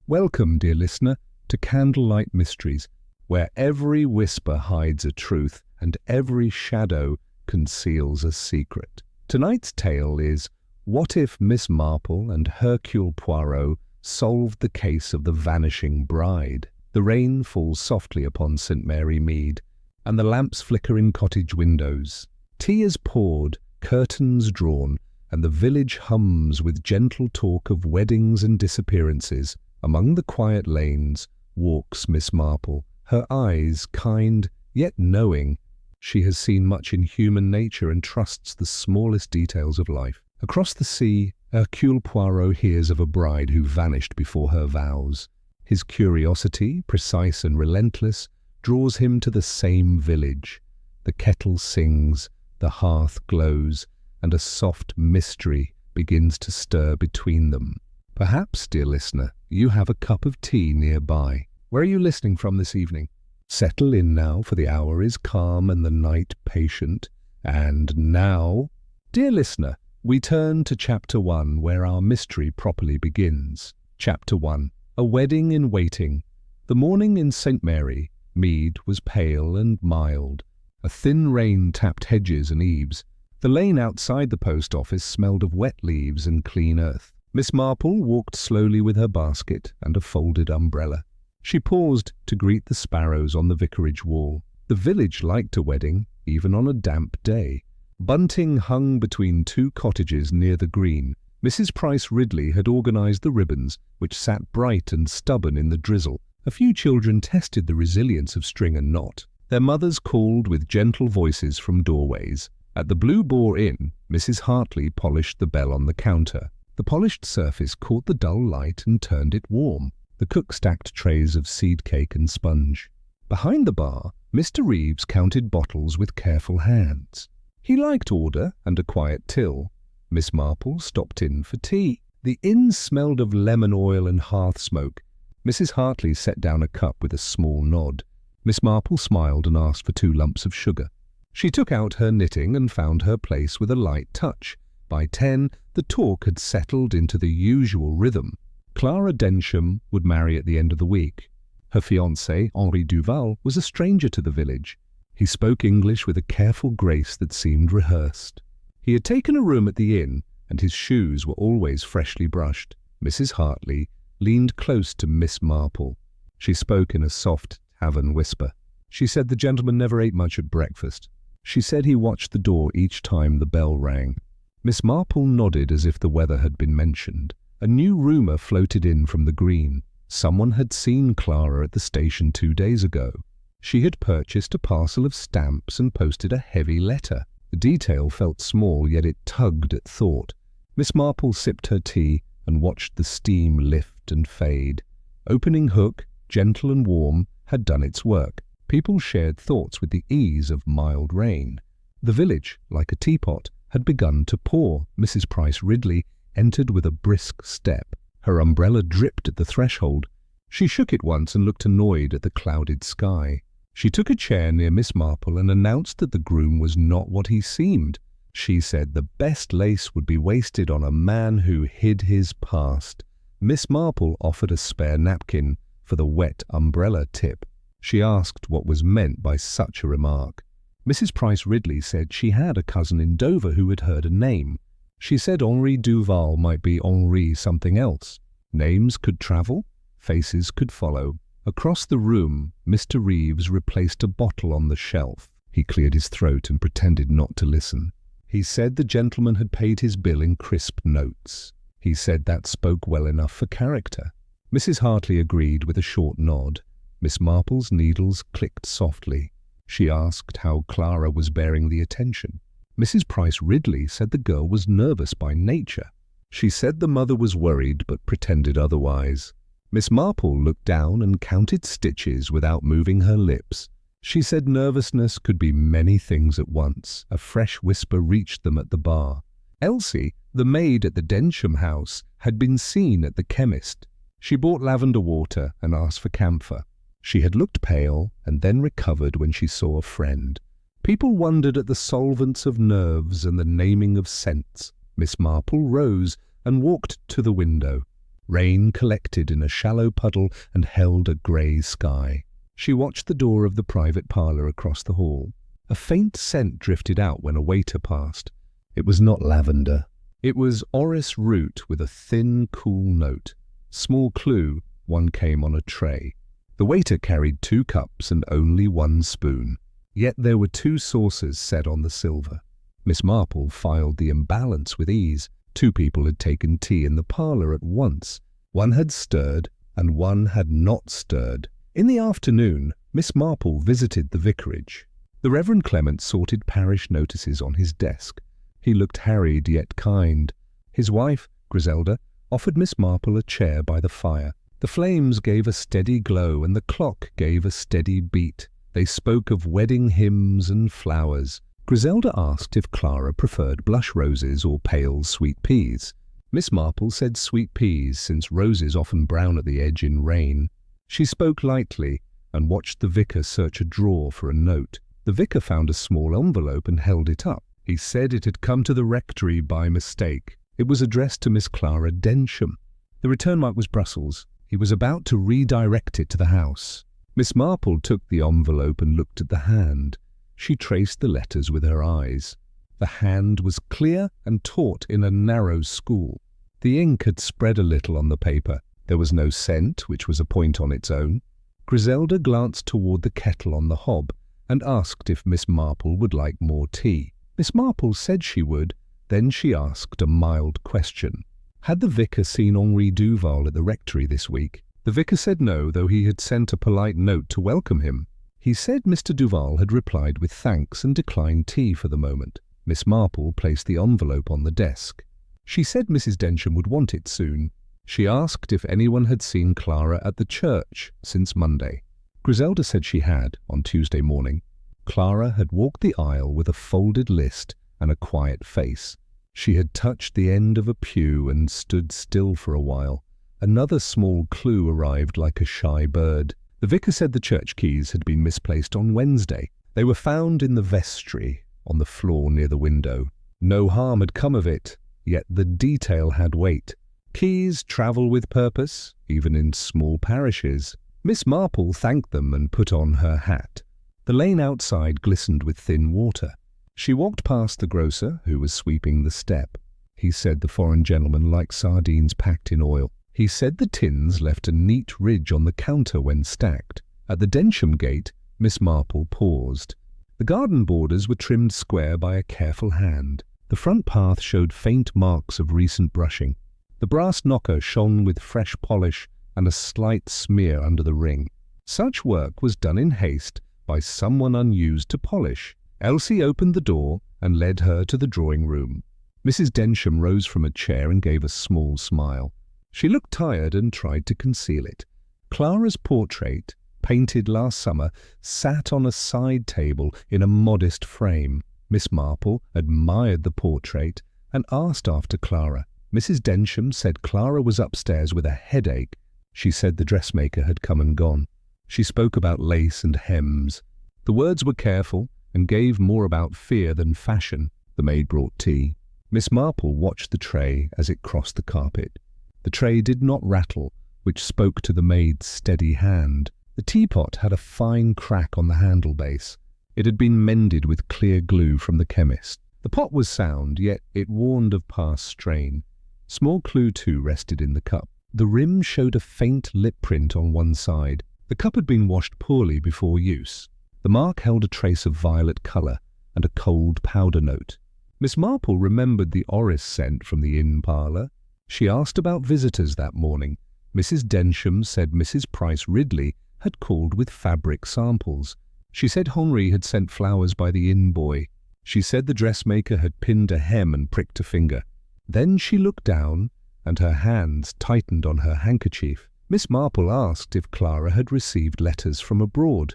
Welcome, dear listener, to Candlelight Mysteries, where every whisper hides a truth and every shadow conceals a secret. Tonight's tale is What If Miss Marple and Hercule Poirot Solved the Case of the Vanishing Bride? The rain falls softly upon St. Mary Mead, and the lamps flicker in cottage windows. Tea is poured, curtains drawn, and the village hums with gentle talk of weddings and disappearances. Among the quiet lanes walks Miss Marple, her eyes kind yet knowing. She has seen much in human nature and trusts the smallest details of life. Across the sea, Hercule Poirot hears of a bride who vanished before her vows. His curiosity, precise and relentless, draws him to the same village. The kettle sings, the hearth glows, and a soft mystery begins to stir between them. Perhaps, dear listener, you have a cup of tea nearby. Where are you listening from this evening? Settle in now, for the hour is calm and the night patient. And now, dear listener, we turn to Chapter 1, where our mystery properly begins. Chapter 1. A Wedding in Waiting. The morning in St. Mary Mead was pale and mild. A thin rain tapped hedges and eaves. The lane outside the post office smelled of wet leaves and clean earth. Miss Marple walked slowly with her basket and a folded umbrella. She paused to greet the sparrows on the vicarage wall. The village liked a wedding, even on a damp day. Bunting hung between two cottages near the green. Mrs. Price Ridley had organised the ribbons, which sat bright and stubborn in the drizzle. A few children tested the resilience of string and knot. Their mothers called with gentle voices from doorways. At the Blue Boar Inn, Mrs. Hartley polished the bell on the counter. The polished surface caught the dull light and turned it warm. The cook stacked trays of seed cake and sponge. Behind the bar, Mr. Reeves counted bottles with careful hands. He liked order and a quiet till. Miss Marple stopped in for tea. The inn smelled of lemon oil and hearth smoke. Mrs. Hartley set down a cup with a small nod. Miss Marple smiled and asked for 2 lumps of sugar. She took out her knitting and found her place with a light touch. By 10, the talk had settled into the usual rhythm. Clara Densham would marry at the end of the week. Her fiancé, Henri Duval, was a stranger to the village. He spoke English with a careful grace that seemed rehearsed. He had taken a room at the inn, and his shoes were always freshly brushed. Mrs. Hartley leaned close to Miss Marple. She spoke in a soft tavern whisper. She said the gentleman never ate much at breakfast. She said he watched the door each time the bell rang. Miss Marple nodded as if the weather had been mentioned. A new rumour floated in from the green. Someone had seen Clara at the station 2 days ago. She had purchased a parcel of stamps and posted a heavy letter. The detail felt small, yet it tugged at thought. Miss Marple sipped her tea and watched the steam lift and fade. Opening hook, gentle and warm, had done its work. People shared thoughts with the ease of mild rain. The village, like a teapot, had begun to pour. Mrs. Price Ridley entered with a brisk step. Her umbrella dripped at the threshold. She shook it once and looked annoyed at the clouded sky. She took a chair near Miss Marple and announced that the groom was not what he seemed. She said the best lace would be wasted on a man who hid his past. Miss Marple offered a spare napkin for the wet umbrella tip. She asked what was meant by such a remark. Mrs. Price Ridley said she had a cousin in Dover who had heard a name. She said Henri Duval might be Henri something else. Names could travel, faces could follow. Across the room, Mr. Reeves replaced a bottle on the shelf. He cleared his throat and pretended not to listen. He said the gentleman had paid his bill in crisp notes. He said that spoke well enough for character. Mrs. Hartley agreed with a short nod. Miss Marple's needles clicked softly. She asked how Clara was bearing the attention. Mrs. Price Ridley said the girl was nervous by nature. She said the mother was worried but pretended otherwise. Miss Marple looked down and counted stitches without moving her lips. She said nervousness could be many things at once. A fresh whisper reached them at the bar. Elsie, the maid at the Densham house, had been seen at the chemist. She bought lavender water and asked for camphor. She had looked pale and then recovered when she saw a friend. People wondered at the solvents of nerves and the naming of scents. Miss Marple rose and walked to the window. Rain collected in a shallow puddle and held a grey sky. She watched the door of the private parlour across the hall. A faint scent drifted out when a waiter passed. It was not lavender. It was orris root with a thin, cool note. Small clue, one came on a tray. The waiter carried 2 cups and only 1 spoon. Yet there were 2 saucers set on the silver. Miss Marple filed the imbalance with ease. 2 people had taken tea in the parlour at once. One had stirred and one had not stirred. In the afternoon, Miss Marple visited the vicarage. The Reverend Clement sorted parish notices on his desk. He looked harried yet kind. His wife, Griselda, offered Miss Marple a chair by the fire. The flames gave a steady glow and the clock gave a steady beat. They spoke of wedding hymns and flowers. Griselda asked if Clara preferred blush roses or pale sweet peas. Miss Marple said sweet peas, since roses often brown at the edge in rain. She spoke lightly and watched the vicar search a drawer for a note. The vicar found a small envelope and held it up. He said it had come to the rectory by mistake. It was addressed to Miss Clara Densham. The return mark was Brussels. He was about to redirect it to the house. Miss Marple took the envelope and looked at the hand. She traced the letters with her eyes. The hand was clear and taut in a narrow school. The ink had spread a little on the paper. There was no scent, which was a point on its own. Griselda glanced toward the kettle on the hob and asked if Miss Marple would like more tea. Miss Marple said she would. Then she asked a mild question. Had the vicar seen Henri Duval at the rectory this week? The vicar said no, though he had sent a polite note to welcome him. He said Mr. Duval had replied with thanks and declined tea for the moment. Miss Marple placed the envelope on the desk. She said Mrs. Densham would want it soon. She asked if anyone had seen Clara at the church since Monday. Griselda said she had, on Tuesday morning. Clara had walked the aisle with a folded list and a quiet face. She had touched the end of a pew and stood still for a while. Another small clue arrived like a shy bird. The vicar said the church keys had been misplaced on Wednesday. They were found in the vestry, on the floor near the window. No harm had come of it, yet the detail had weight. Keys travel with purpose, even in small parishes. Miss Marple thanked them and put on her hat. The lane outside glistened with thin water. She walked past the grocer, who was sweeping the step. He said the foreign gentleman liked sardines packed in oil. He said the tins left a neat ridge on the counter when stacked. At the Densham gate, Miss Marple paused. The garden borders were trimmed square by a careful hand. The front path showed faint marks of recent brushing. The brass knocker shone with fresh polish and a slight smear under the ring. Such work was done in haste by someone unused to polish. Elsie opened the door and led her to the drawing room. Mrs. Densham rose from a chair and gave a small smile. She looked tired and tried to conceal it. Clara's portrait, painted last summer, sat on a side table in a modest frame. Miss Marple admired the portrait and asked after Clara. Mrs. Densham said Clara was upstairs with a headache. She said the dressmaker had come and gone. She spoke about lace and hems. The words were careful and gave more about fear than fashion. The maid brought tea. Miss Marple watched the tray as it crossed the carpet. The tray did not rattle, which spoke to the maid's steady hand. The teapot had a fine crack on the handle base. It had been mended with clear glue from the chemist. The pot was sound, yet it warned of past strain. Small clue too rested in the cup. The rim showed a faint lip print on one side. The cup had been washed poorly before use. The mark held a trace of violet colour and a cold powder note. Miss Marple remembered the orris scent from the inn parlour. She asked about visitors that morning. Mrs. Densham said Mrs. Price Ridley had called with fabric samples. She said Henri had sent flowers by the inn boy. She said the dressmaker had pinned a hem and pricked a finger. Then she looked down, and her hands tightened on her handkerchief. Miss Marple asked if Clara had received letters from abroad.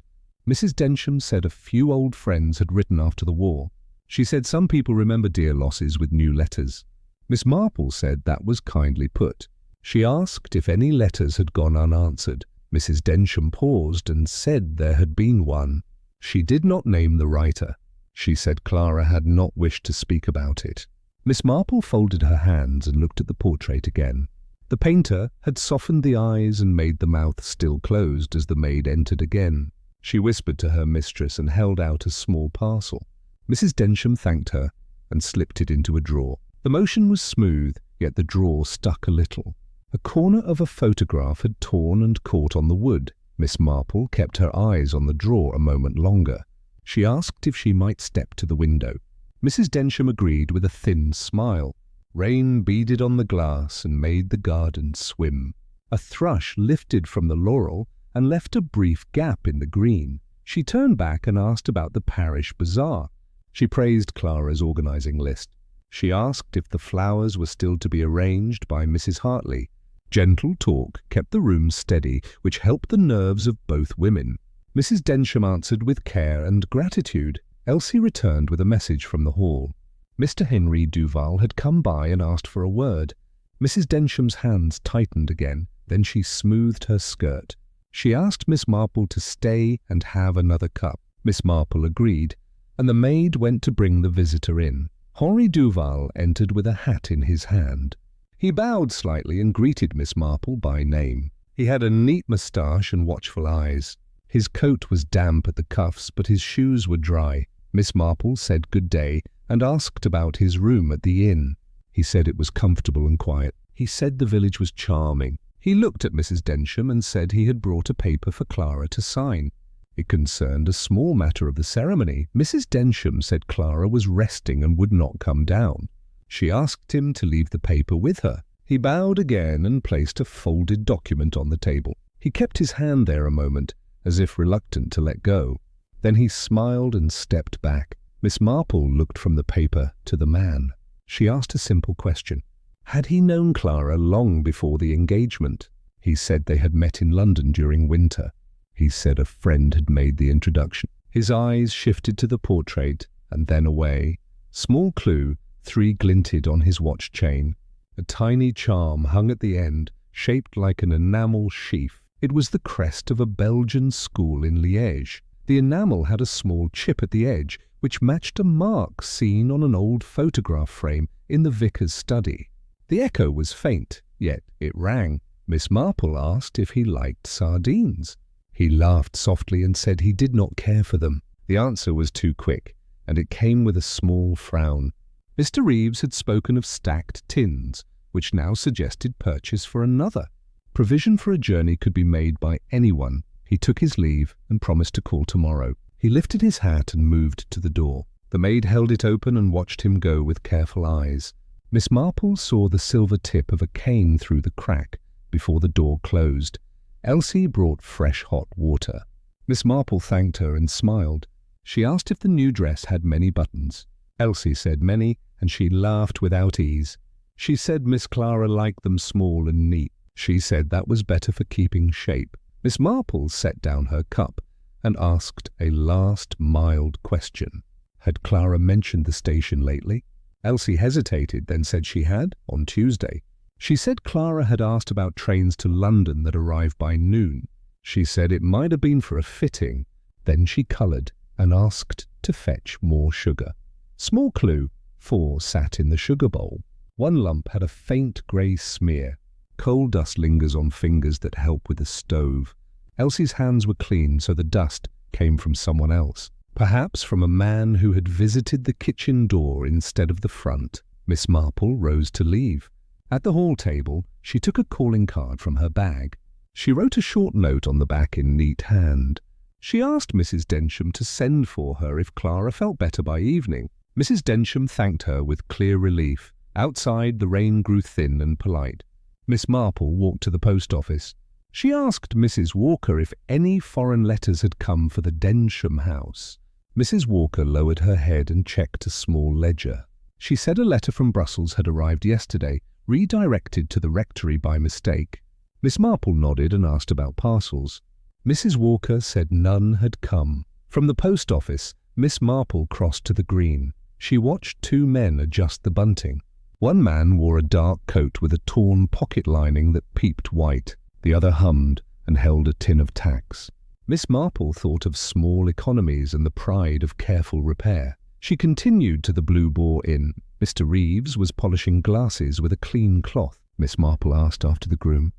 Mrs. Densham said a few old friends had written after the war. She said some people remember dear losses with new letters. Miss Marple said that was kindly put. She asked if any letters had gone unanswered. Mrs. Densham paused and said there had been one. She did not name the writer. She said Clara had not wished to speak about it. Miss Marple folded her hands and looked at the portrait again. The painter had softened the eyes and made the mouth still closed as the maid entered again. She whispered to her mistress and held out a small parcel. Mrs. Densham thanked her and slipped it into a drawer. The motion was smooth, yet the drawer stuck a little. A corner of a photograph had torn and caught on the wood. Miss Marple kept her eyes on the drawer a moment longer. She asked if she might step to the window. Mrs. Densham agreed with a thin smile. Rain beaded on the glass and made the garden swim. A thrush lifted from the laurel and left a brief gap in the green. She turned back and asked about the parish bazaar. She praised Clara's organising list. She asked if the flowers were still to be arranged by Mrs. Hartley. Gentle talk kept the room steady, which helped the nerves of both women. Mrs. Densham answered with care and gratitude. Elsie returned with a message from the hall. Mr. Henry Duval had come by and asked for a word. Mrs. Densham's hands tightened again, then she smoothed her skirt. She asked Miss Marple to stay and have another cup. Miss Marple agreed, and the maid went to bring the visitor in. Henri Duval entered with a hat in his hand. He bowed slightly and greeted Miss Marple by name. He had a neat moustache and watchful eyes. His coat was damp at the cuffs, but his shoes were dry. Miss Marple said good day and asked about his room at the inn. He said it was comfortable and quiet. He said the village was charming. He looked at Mrs. Densham and said he had brought a paper for Clara to sign. It concerned a small matter of the ceremony. Mrs. Densham said Clara was resting and would not come down. She asked him to leave the paper with her. He bowed again and placed a folded document on the table. He kept his hand there a moment, as if reluctant to let go. Then he smiled and stepped back. Miss Marple looked from the paper to the man. She asked a simple question. Had he known Clara long before the engagement? He said they had met in London during winter. He said a friend had made the introduction. His eyes shifted to the portrait and then away. Small clue, 3 glinted on his watch chain. A tiny charm hung at the end, shaped like an enamel sheaf. It was the crest of a Belgian school in Liège. The enamel had a small chip at the edge, which matched a mark seen on an old photograph frame in the vicar's study. The echo was faint, yet it rang. Miss Marple asked if he liked sardines. He laughed softly and said he did not care for them. The answer was too quick, and it came with a small frown. Mr. Reeves had spoken of stacked tins, which now suggested purchase for another. Provision for a journey could be made by anyone. He took his leave and promised to call tomorrow. He lifted his hat and moved to the door. The maid held it open and watched him go with careful eyes. Miss Marple saw the silver tip of a cane through the crack before the door closed. Elsie brought fresh hot water. Miss Marple thanked her and smiled. She asked if the new dress had many buttons. Elsie said many, and she laughed without ease. She said Miss Clara liked them small and neat. She said that was better for keeping shape. Miss Marple set down her cup and asked a last mild question. Had Clara mentioned the station lately? Elsie hesitated, then said she had, on Tuesday. She said Clara had asked about trains to London that arrived by noon. She said it might have been for a fitting. Then she coloured and asked to fetch more sugar. Small clue, 4 sat in the sugar bowl. 1 lump had a faint grey smear. Coal dust lingers on fingers that help with the stove. Elsie's hands were clean, so the dust came from someone else. Perhaps from a man who had visited the kitchen door instead of the front. Miss Marple rose to leave. At the hall table, she took a calling card from her bag. She wrote a short note on the back in neat hand. She asked Mrs. Densham to send for her if Clara felt better by evening. Mrs. Densham thanked her with clear relief. Outside, the rain grew thin and polite. Miss Marple walked to the post office. She asked Mrs. Walker if any foreign letters had come for the Densham house. Mrs. Walker lowered her head and checked a small ledger. She said a letter from Brussels had arrived yesterday, redirected to the rectory by mistake. Miss Marple nodded and asked about parcels. Mrs. Walker said none had come. From the post office, Miss Marple crossed to the green. She watched 2 men adjust the bunting. One man wore a dark coat with a torn pocket lining that peeped white. The other hummed and held a tin of tacks. Miss Marple thought of small economies and the pride of careful repair. She continued to the Blue Boar Inn. Mr. Reeves was polishing glasses with a clean cloth. Miss Marple asked after the groom.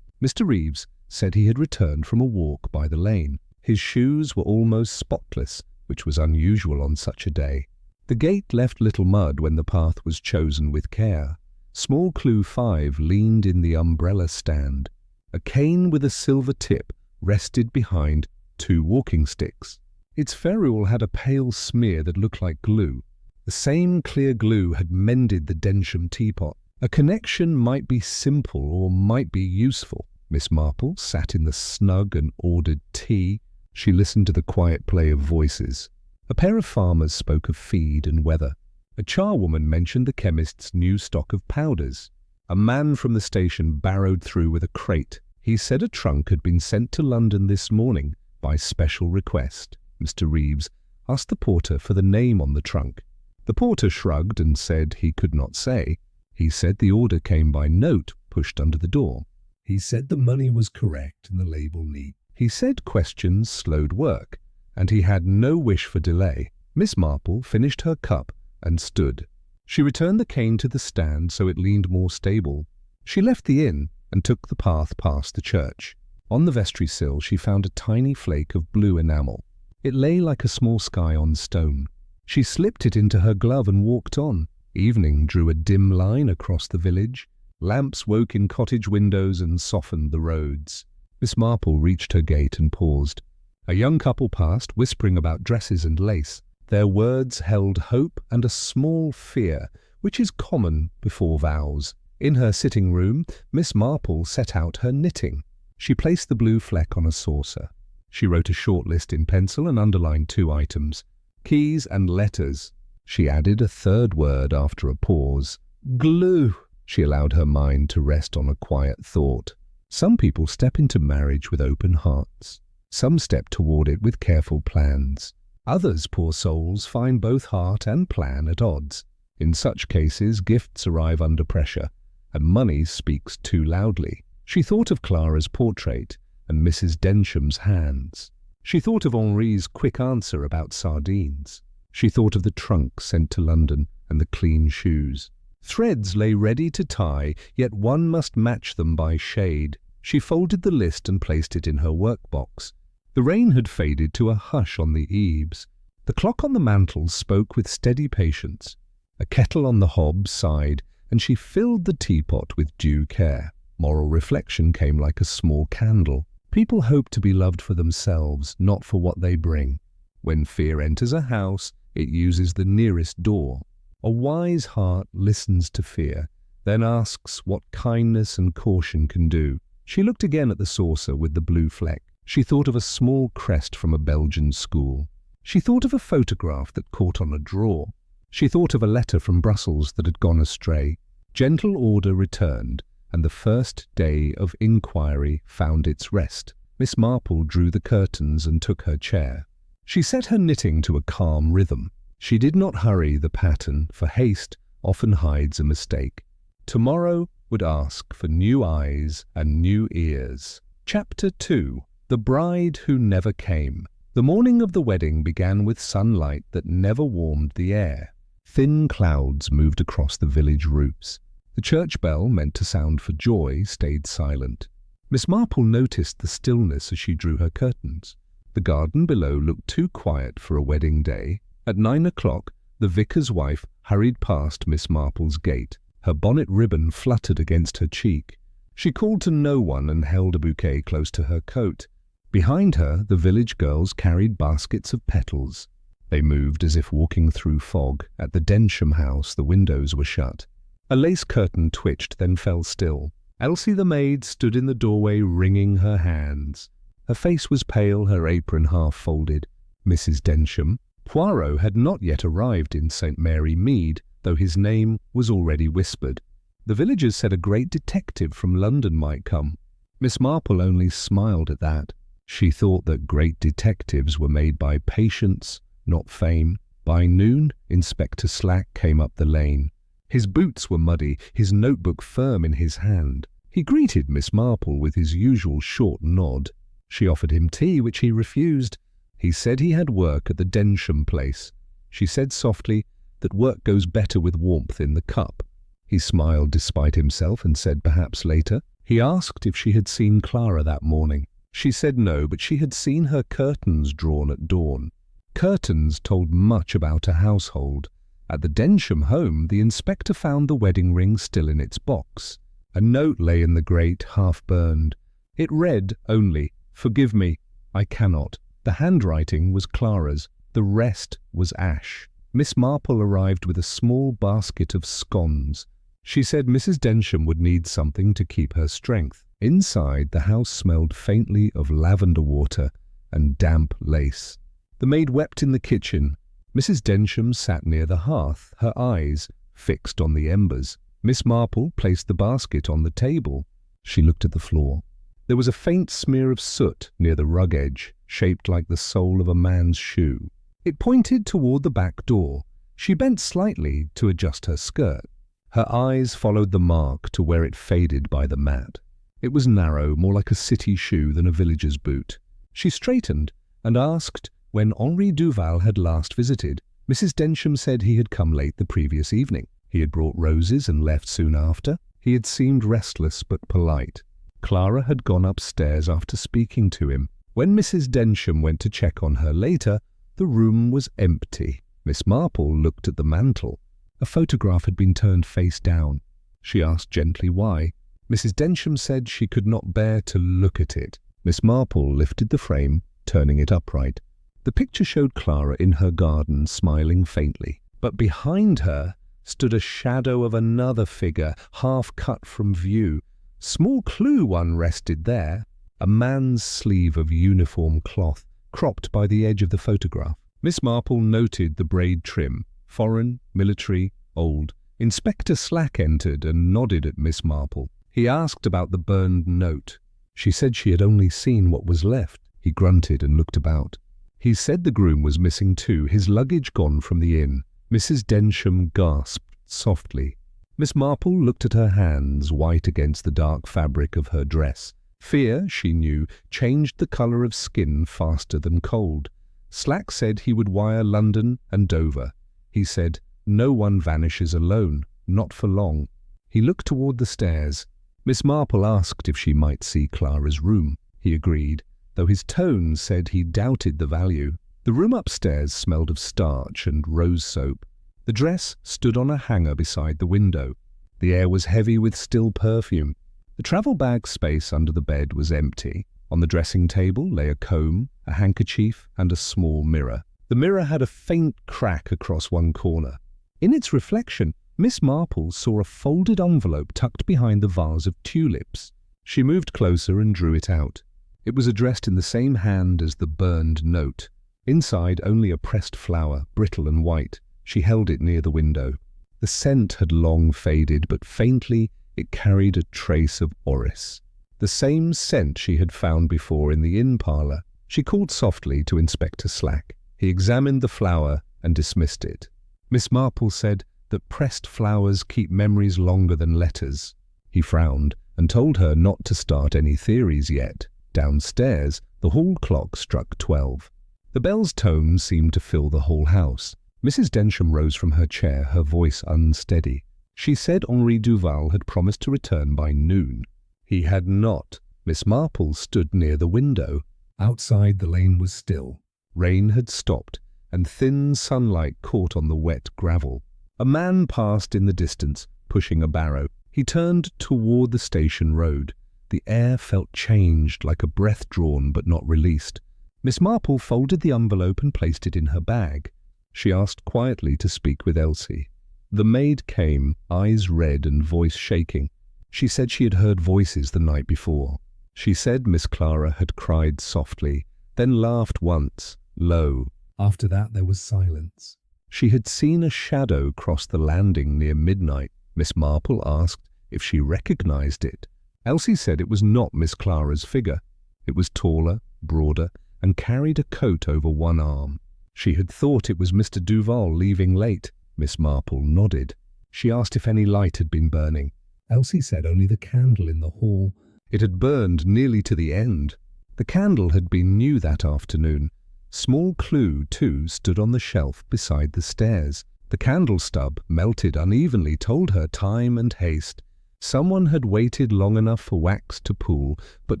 Mr. Reeves said he had returned from a walk by the lane. His shoes were almost spotless, which was unusual on such a day. The gate left little mud when the path was chosen with care. Small Clue 5 leaned in the umbrella stand. A cane with a silver tip rested behind 2 walking sticks. Its ferrule had a pale smear that looked like glue. The same clear glue had mended the Densham teapot. A connection might be simple or might be useful. Miss Marple sat in the snug and ordered tea. She listened to the quiet play of voices. A pair of farmers spoke of feed and weather. A charwoman mentioned the chemist's new stock of powders. A man from the station barrowed through with a crate. He said a trunk had been sent to London this morning by special request. Mr. Reeves asked the porter for the name on the trunk. The porter shrugged and said he could not say. He said the order came by note pushed under the door. He said the money was correct and the label neat. He said questions slowed work, and he had no wish for delay. Miss Marple finished her cup and stood. She returned the cane to the stand so it leaned more stable. She left the inn and took the path past the church. On the vestry sill she found a tiny flake of blue enamel. It lay like a small sky on stone. She slipped it into her glove and walked on. Evening drew a dim line across the village. Lamps woke in cottage windows and softened the roads. Miss Marple reached her gate and paused. A young couple passed, whispering about dresses and lace. Their words held hope and a small fear, which is common before vows. In her sitting room, Miss Marple set out her knitting. She placed the blue fleck on a saucer. She wrote a short list in pencil and underlined 2 items, keys and letters. She added a 3rd word after a pause. Glue. She allowed her mind to rest on a quiet thought. Some people step into marriage with open hearts. Some step toward it with careful plans. Others, poor souls, find both heart and plan at odds. In such cases, gifts arrive under pressure, and money speaks too loudly. She thought of Clara's portrait and Mrs. Densham's hands. She thought of Henri's quick answer about sardines. She thought of the trunk sent to London and the clean shoes. Threads lay ready to tie, yet one must match them by shade. She folded the list and placed it in her workbox. The rain had faded to a hush on the eaves. The clock on the mantel spoke with steady patience. A kettle on the hob sighed, and she filled the teapot with due care. Moral reflection came like a small candle. People hope to be loved for themselves, not for what they bring. When fear enters a house, it uses the nearest door. A wise heart listens to fear, then asks what kindness and caution can do. She looked again at the saucer with the blue fleck. She thought of a small crest from a Belgian school. She thought of a photograph that caught on a drawer. She thought of a letter from Brussels that had gone astray. Gentle order returned, and the first day of inquiry found its rest. Miss Marple drew the curtains and took her chair. She set her knitting to a calm rhythm. She did not hurry the pattern, for haste often hides a mistake. Tomorrow would ask for new eyes and new ears. Chapter 2. The Bride Who Never Came. The morning of the wedding began with sunlight that never warmed the air. Thin clouds moved across the village roofs. The church bell, meant to sound for joy, stayed silent. Miss Marple noticed the stillness as she drew her curtains. The garden below looked too quiet for a wedding day. At 9 o'clock, the vicar's wife hurried past Miss Marple's gate. Her bonnet ribbon fluttered against her cheek. She called to no one and held a bouquet close to her coat. Behind her, the village girls carried baskets of petals. They moved as if walking through fog. At the Densham house, the windows were shut. A lace curtain twitched, then fell still. Elsie the maid stood in the doorway, wringing her hands. Her face was pale, her apron half folded. Mrs. Densham. Poirot had not yet arrived in St. Mary Mead, though his name was already whispered. The villagers said a great detective from London might come. Miss Marple only smiled at that. She thought that great detectives were made by patience, not fame. By noon, Inspector Slack came up the lane. His boots were muddy, his notebook firm in his hand. He greeted Miss Marple with his usual short nod. She offered him tea, which he refused. He said he had work at the Densham place. She said softly that work goes better with warmth in the cup. He smiled despite himself and said perhaps later. He asked if she had seen Clara that morning. She said no, but she had seen her curtains drawn at dawn. Curtains told much about a household. At the Densham home, the inspector found the wedding ring still in its box. A note lay in the grate, half-burned. It read only, "Forgive me, I cannot." The handwriting was Clara's. The rest was ash. Miss Marple arrived with a small basket of scones. She said Mrs. Densham would need something to keep her strength. Inside, the house smelled faintly of lavender water and damp lace. The maid wept in the kitchen. Mrs. Densham sat near the hearth, her eyes fixed on the embers. Miss Marple placed the basket on the table. She looked at the floor. There was a faint smear of soot near the rug edge, shaped like the sole of a man's shoe. It pointed toward the back door. She bent slightly to adjust her skirt. Her eyes followed the mark to where it faded by the mat. It was narrow, more like a city shoe than a villager's boot. She straightened and asked when Henri Duval had last visited. Mrs. Densham said he had come late the previous evening. He had brought roses and left soon after. He had seemed restless but polite. Clara had gone upstairs after speaking to him. When Mrs. Densham went to check on her later, the room was empty. Miss Marple looked at the mantel. A photograph had been turned face down. She asked gently why. Mrs. Densham said she could not bear to look at it. Miss Marple lifted the frame, turning it upright. The picture showed Clara in her garden, smiling faintly. But behind her stood a shadow of another figure, half cut from view. Small clue one rested there. A man's sleeve of uniform cloth, cropped by the edge of the photograph. Miss Marple noted the braid trim. Foreign, military, old. Inspector Slack entered and nodded at Miss Marple. He asked about the burned note. She said she had only seen what was left. He grunted and looked about. He said the groom was missing too, his luggage gone from the inn. Mrs. Densham gasped softly. Miss Marple looked at her hands, white against the dark fabric of her dress. Fear, she knew, changed the colour of skin faster than cold. Slack said he would wire London and Dover. He said, "No one vanishes alone, not for long." He looked toward the stairs. Miss Marple asked if she might see Clara's room. He agreed, though his tone said he doubted the value. The room upstairs smelled of starch and rose soap. The dress stood on a hanger beside the window. The air was heavy with still perfume. The travel bag space under the bed was empty. On the dressing table lay a comb, a handkerchief, and a small mirror. The mirror had a faint crack across one corner. In its reflection, Miss Marple saw a folded envelope tucked behind the vase of tulips. She moved closer and drew it out. It was addressed in the same hand as the burned note. Inside only a pressed flower, brittle and white. She held it near the window. The scent had long faded, but faintly it carried a trace of orris. The same scent she had found before in the inn parlour. She called softly to Inspector Slack. He examined the flower and dismissed it. Miss Marple said that pressed flowers keep memories longer than letters. He frowned and told her not to start any theories yet. Downstairs, the hall clock struck 12. The bell's tone seemed to fill the whole house. Mrs. Densham rose from her chair, her voice unsteady. She said Henri Duval had promised to return by noon. He had not. Miss Marple stood near the window. Outside the lane was still. Rain had stopped, and thin sunlight caught on the wet gravel. A man passed in the distance, pushing a barrow. He turned toward the station road. The air felt changed, like a breath drawn but not released. Miss Marple folded the envelope and placed it in her bag. She asked quietly to speak with Elsie. The maid came, eyes red and voice shaking. She said she had heard voices the night before. She said Miss Clara had cried softly, then laughed once, low. After that there was silence. She had seen a shadow cross the landing near midnight. Miss Marple asked if she recognized it. Elsie said it was not Miss Clara's figure. It was taller, broader, and carried a coat over one arm. She had thought it was Mr. Duval leaving late. Miss Marple nodded. She asked if any light had been burning. Elsie said only the candle in the hall. It had burned nearly to the end. The candle had been new that afternoon. Small clue, too, stood on the shelf beside the stairs. The candle stub, melted unevenly, told her time and haste. Someone had waited long enough for wax to pool, but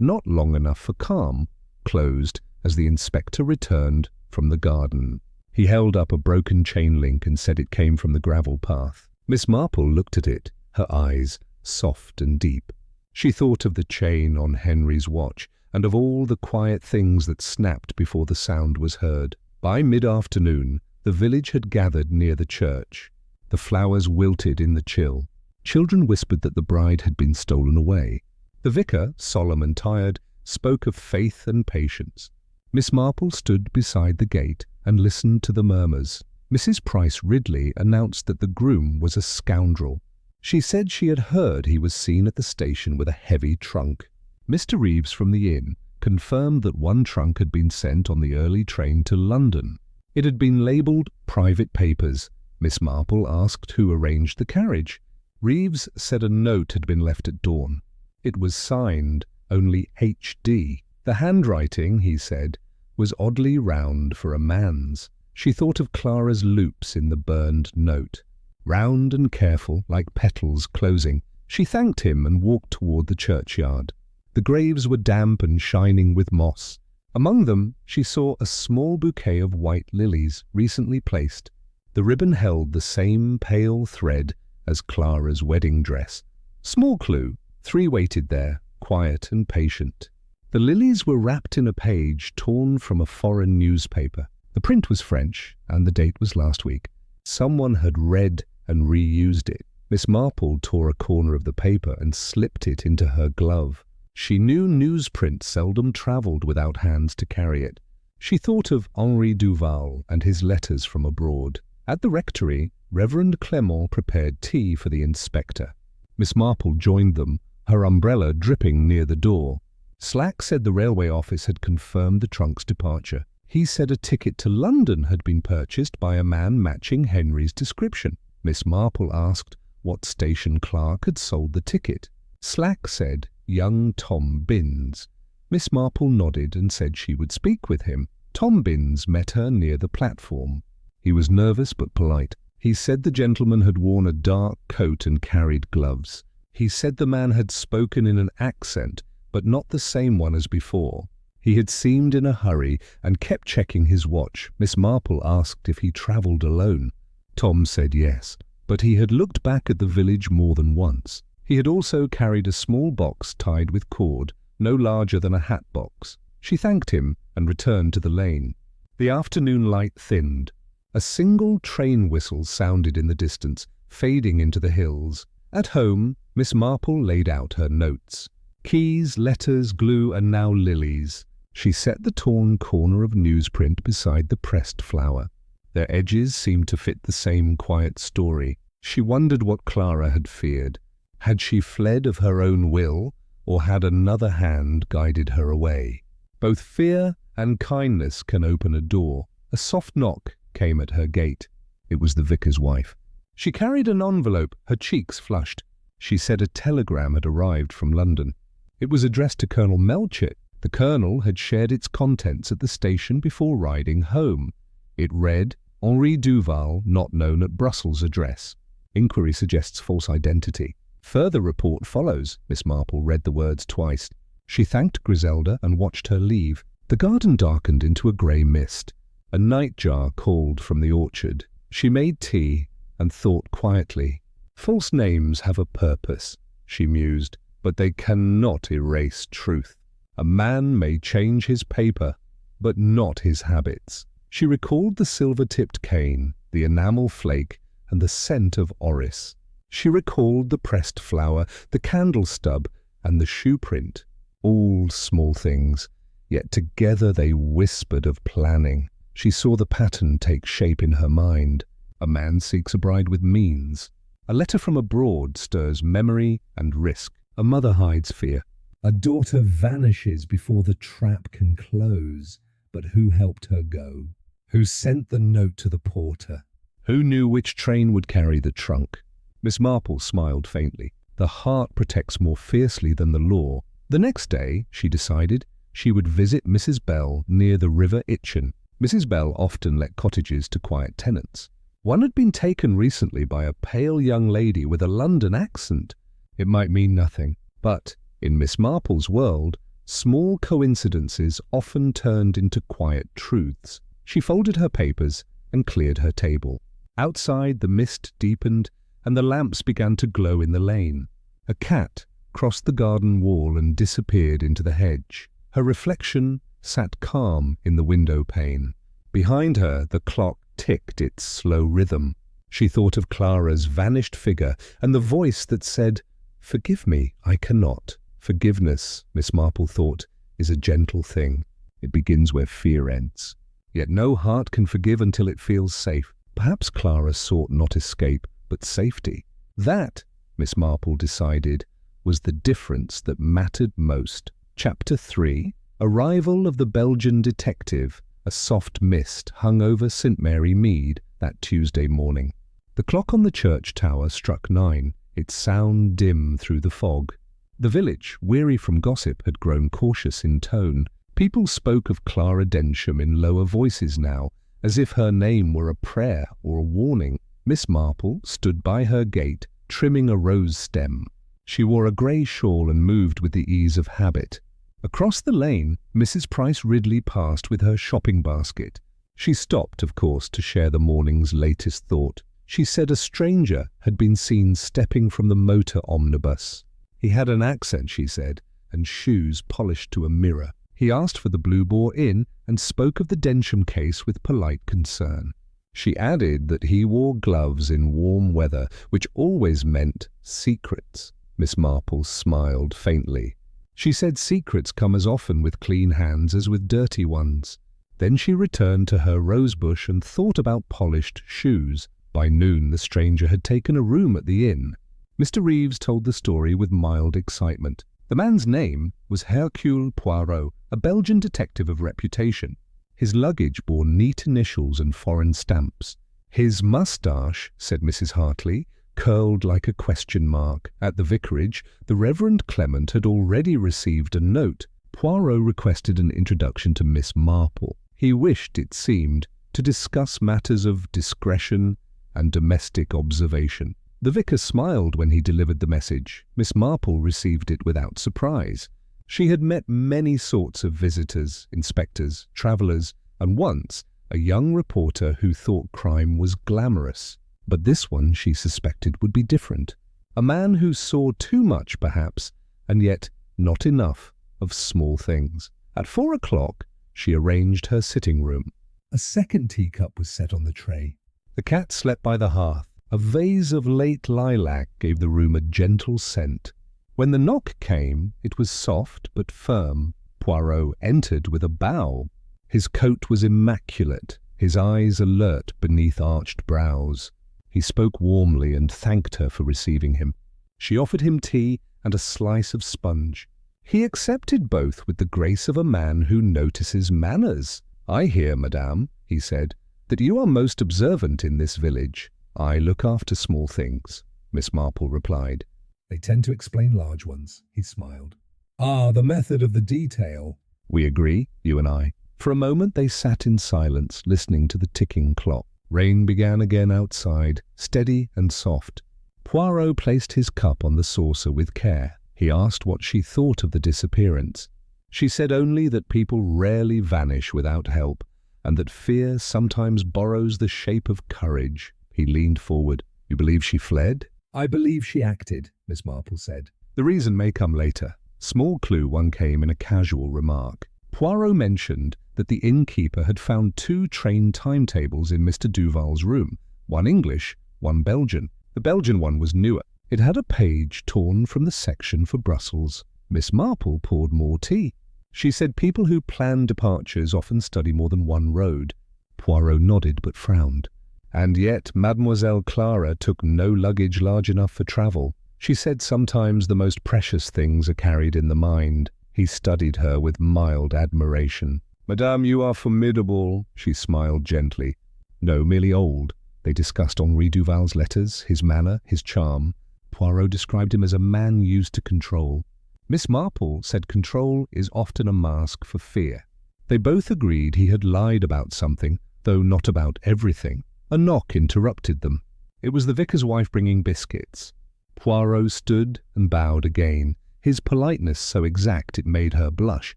not long enough for calm. Closed as the inspector returned from the garden. He held up a broken chain link and said it came from the gravel path. Miss Marple looked at it, her eyes soft and deep. She thought of the chain on Henry's watch and of all the quiet things that snapped before the sound was heard. By mid-afternoon, the village had gathered near the church. The flowers wilted in the chill. Children whispered that the bride had been stolen away. The vicar, solemn and tired, spoke of faith and patience. Miss Marple stood beside the gate and listened to the murmurs. Mrs. Price Ridley announced that the groom was a scoundrel. She said she had heard he was seen at the station with a heavy trunk. Mr. Reeves from the inn confirmed that one trunk had been sent on the early train to London. It had been labelled private papers. Miss Marple asked who arranged the carriage. Reeves said a note had been left at dawn. It was signed only H.D. The handwriting, he said, was oddly round for a man's. She thought of Clara's loops in the burned note. Round and careful, like petals closing. She thanked him and walked toward the churchyard. The graves were damp and shining with moss. Among them she saw a small bouquet of white lilies, recently placed. The ribbon held the same pale thread as Clara's wedding dress. Small clue. 3 waited there, quiet and patient. The lilies were wrapped in a page torn from a foreign newspaper. The print was French, and the date was last week. Someone had read and reused it. Miss Marple tore a corner of the paper and slipped it into her glove. She knew newsprint seldom travelled without hands to carry it. She thought of Henri Duval and his letters from abroad. At the rectory, Reverend Clement prepared tea for the inspector. Miss Marple joined them, her umbrella dripping near the door. Slack said the railway office had confirmed the trunk's departure. He said a ticket to London had been purchased by a man matching Henry's description. Miss Marple asked what station clerk had sold the ticket. Slack said young Tom Binns. Miss Marple nodded and said she would speak with him. Tom Binns met her near the platform. He was nervous but polite. He said the gentleman had worn a dark coat and carried gloves. He said the man had spoken in an accent, but not the same one as before. He had seemed in a hurry and kept checking his watch. Miss Marple asked if he travelled alone. Tom said yes, but he had looked back at the village more than once. He had also carried a small box tied with cord, no larger than a hat box. She thanked him and returned to the lane. The afternoon light thinned. A single train whistle sounded in the distance, fading into the hills. At home, Miss Marple laid out her notes. Keys, letters, glue, and now lilies. She set the torn corner of newsprint beside the pressed flower. Their edges seemed to fit the same quiet story. She wondered what Clara had feared. Had she fled of her own will, or had another hand guided her away? Both fear and kindness can open a door. A soft knock came at her gate. It was the vicar's wife. She carried an envelope, her cheeks flushed. She said a telegram had arrived from London. It was addressed to Colonel Melchett. The colonel had shared its contents at the station before riding home. It read, Henri Duval, not known at Brussels address. Inquiry suggests false identity. Further report follows. Miss Marple read the words twice. She thanked Griselda and watched her leave. The garden darkened into a grey mist. A nightjar called from the orchard. She made tea and thought quietly. False names have a purpose, she mused, but they cannot erase truth. A man may change his paper, but not his habits. She recalled the silver-tipped cane, the enamel flake, and the scent of orris. She recalled the pressed flower, the candle stub, and the shoe print. All small things, yet together they whispered of planning. She saw the pattern take shape in her mind. A man seeks a bride with means. A letter from abroad stirs memory and risk. A mother hides fear. A daughter vanishes before the trap can close. But who helped her go? Who sent the note to the porter? Who knew which train would carry the trunk? Miss Marple smiled faintly. The heart protects more fiercely than the law. The next day, she decided, she would visit Mrs. Bell near the River Itchen. Mrs. Bell often let cottages to quiet tenants. One had been taken recently by a pale young lady with a London accent. It might mean nothing, but in Miss Marple's world, small coincidences often turned into quiet truths. She folded her papers and cleared her table. Outside, the mist deepened and the lamps began to glow in the lane. A cat crossed the garden wall and disappeared into the hedge. Her reflection sat calm in the window pane. Behind her, the clock ticked its slow rhythm. She thought of Clara's vanished figure and the voice that said, "Forgive me, I cannot." Forgiveness, Miss Marple thought, is a gentle thing. It begins where fear ends. Yet no heart can forgive until it feels safe. Perhaps Clara sought not escape, but safety. That, Miss Marple decided, was the difference that mattered most. Chapter 3. Arrival of the Belgian detective. A soft mist hung over St. Mary Mead that Tuesday morning. The clock on the church tower struck 9, its sound dim through the fog. The village, weary from gossip, had grown cautious in tone. People spoke of Clara Densham in lower voices now, as if her name were a prayer or a warning. Miss Marple stood by her gate, trimming a rose stem. She wore a grey shawl and moved with the ease of habit. Across the lane, Mrs. Price Ridley passed with her shopping basket. She stopped, of course, to share the morning's latest thought. She said a stranger had been seen stepping from the motor omnibus. He had an accent, she said, and shoes polished to a mirror. He asked for the Blue Boar Inn and spoke of the Densham case with polite concern. She added that he wore gloves in warm weather, which always meant secrets. Miss Marple smiled faintly. She said secrets come as often with clean hands as with dirty ones. Then she returned to her rosebush and thought about polished shoes. By noon the stranger had taken a room at the inn. Mr. Reeves told the story with mild excitement. The man's name was Hercule Poirot, a Belgian detective of reputation. His luggage bore neat initials and foreign stamps. His moustache, said Mrs. Hartley, curled like a question mark. At the vicarage, the Reverend Clement had already received a note. Poirot requested an introduction to Miss Marple. He wished, it seemed, to discuss matters of discretion and domestic observation. The vicar smiled when he delivered the message. Miss Marple received it without surprise. She had met many sorts of visitors, inspectors, travellers, and once a young reporter who thought crime was glamorous. But this one, she suspected, would be different. A man who saw too much, perhaps, and yet not enough of small things. At 4 o'clock, she arranged her sitting room. A second teacup was set on the tray. The cat slept by the hearth. A vase of late lilac gave the room a gentle scent. When the knock came, it was soft but firm. Poirot entered with a bow. His coat was immaculate, his eyes alert beneath arched brows. He spoke warmly and thanked her for receiving him. She offered him tea and a slice of sponge. He accepted both with the grace of a man who notices manners. "I hear, madame," he said, "that you are most observant in this village." "I look after small things," Miss Marple replied. "They tend to explain large ones," he smiled. "Ah, the method of the detail." "We agree, you and I." For a moment they sat in silence, listening to the ticking clock. Rain began again outside, steady and soft. Poirot placed his cup on the saucer with care. He asked what she thought of the disappearance. She said only that people rarely vanish without help, and that fear sometimes borrows the shape of courage. He leaned forward. "You believe she fled?" "I believe she acted," Miss Marple said. "The reason may come later." Small clue one came in a casual remark. Poirot mentioned that the innkeeper had found 2 train timetables in Mr. Duval's room, one English, one Belgian. The Belgian one was newer. It had a page torn from the section for Brussels. Miss Marple poured more tea. She said people who plan departures often study more than one road. Poirot nodded but frowned. And yet Mademoiselle Clara took no luggage large enough for travel. She said sometimes the most precious things are carried in the mind. He studied her with mild admiration. "Madame, you are formidable," she smiled gently. "No, merely old." They discussed Henri Duval's letters, his manner, his charm. Poirot described him as a man used to control. Miss Marple said control is often a mask for fear. They both agreed he had lied about something, though not about everything. A knock interrupted them. It was the vicar's wife bringing biscuits. Poirot stood and bowed again, his politeness so exact it made her blush.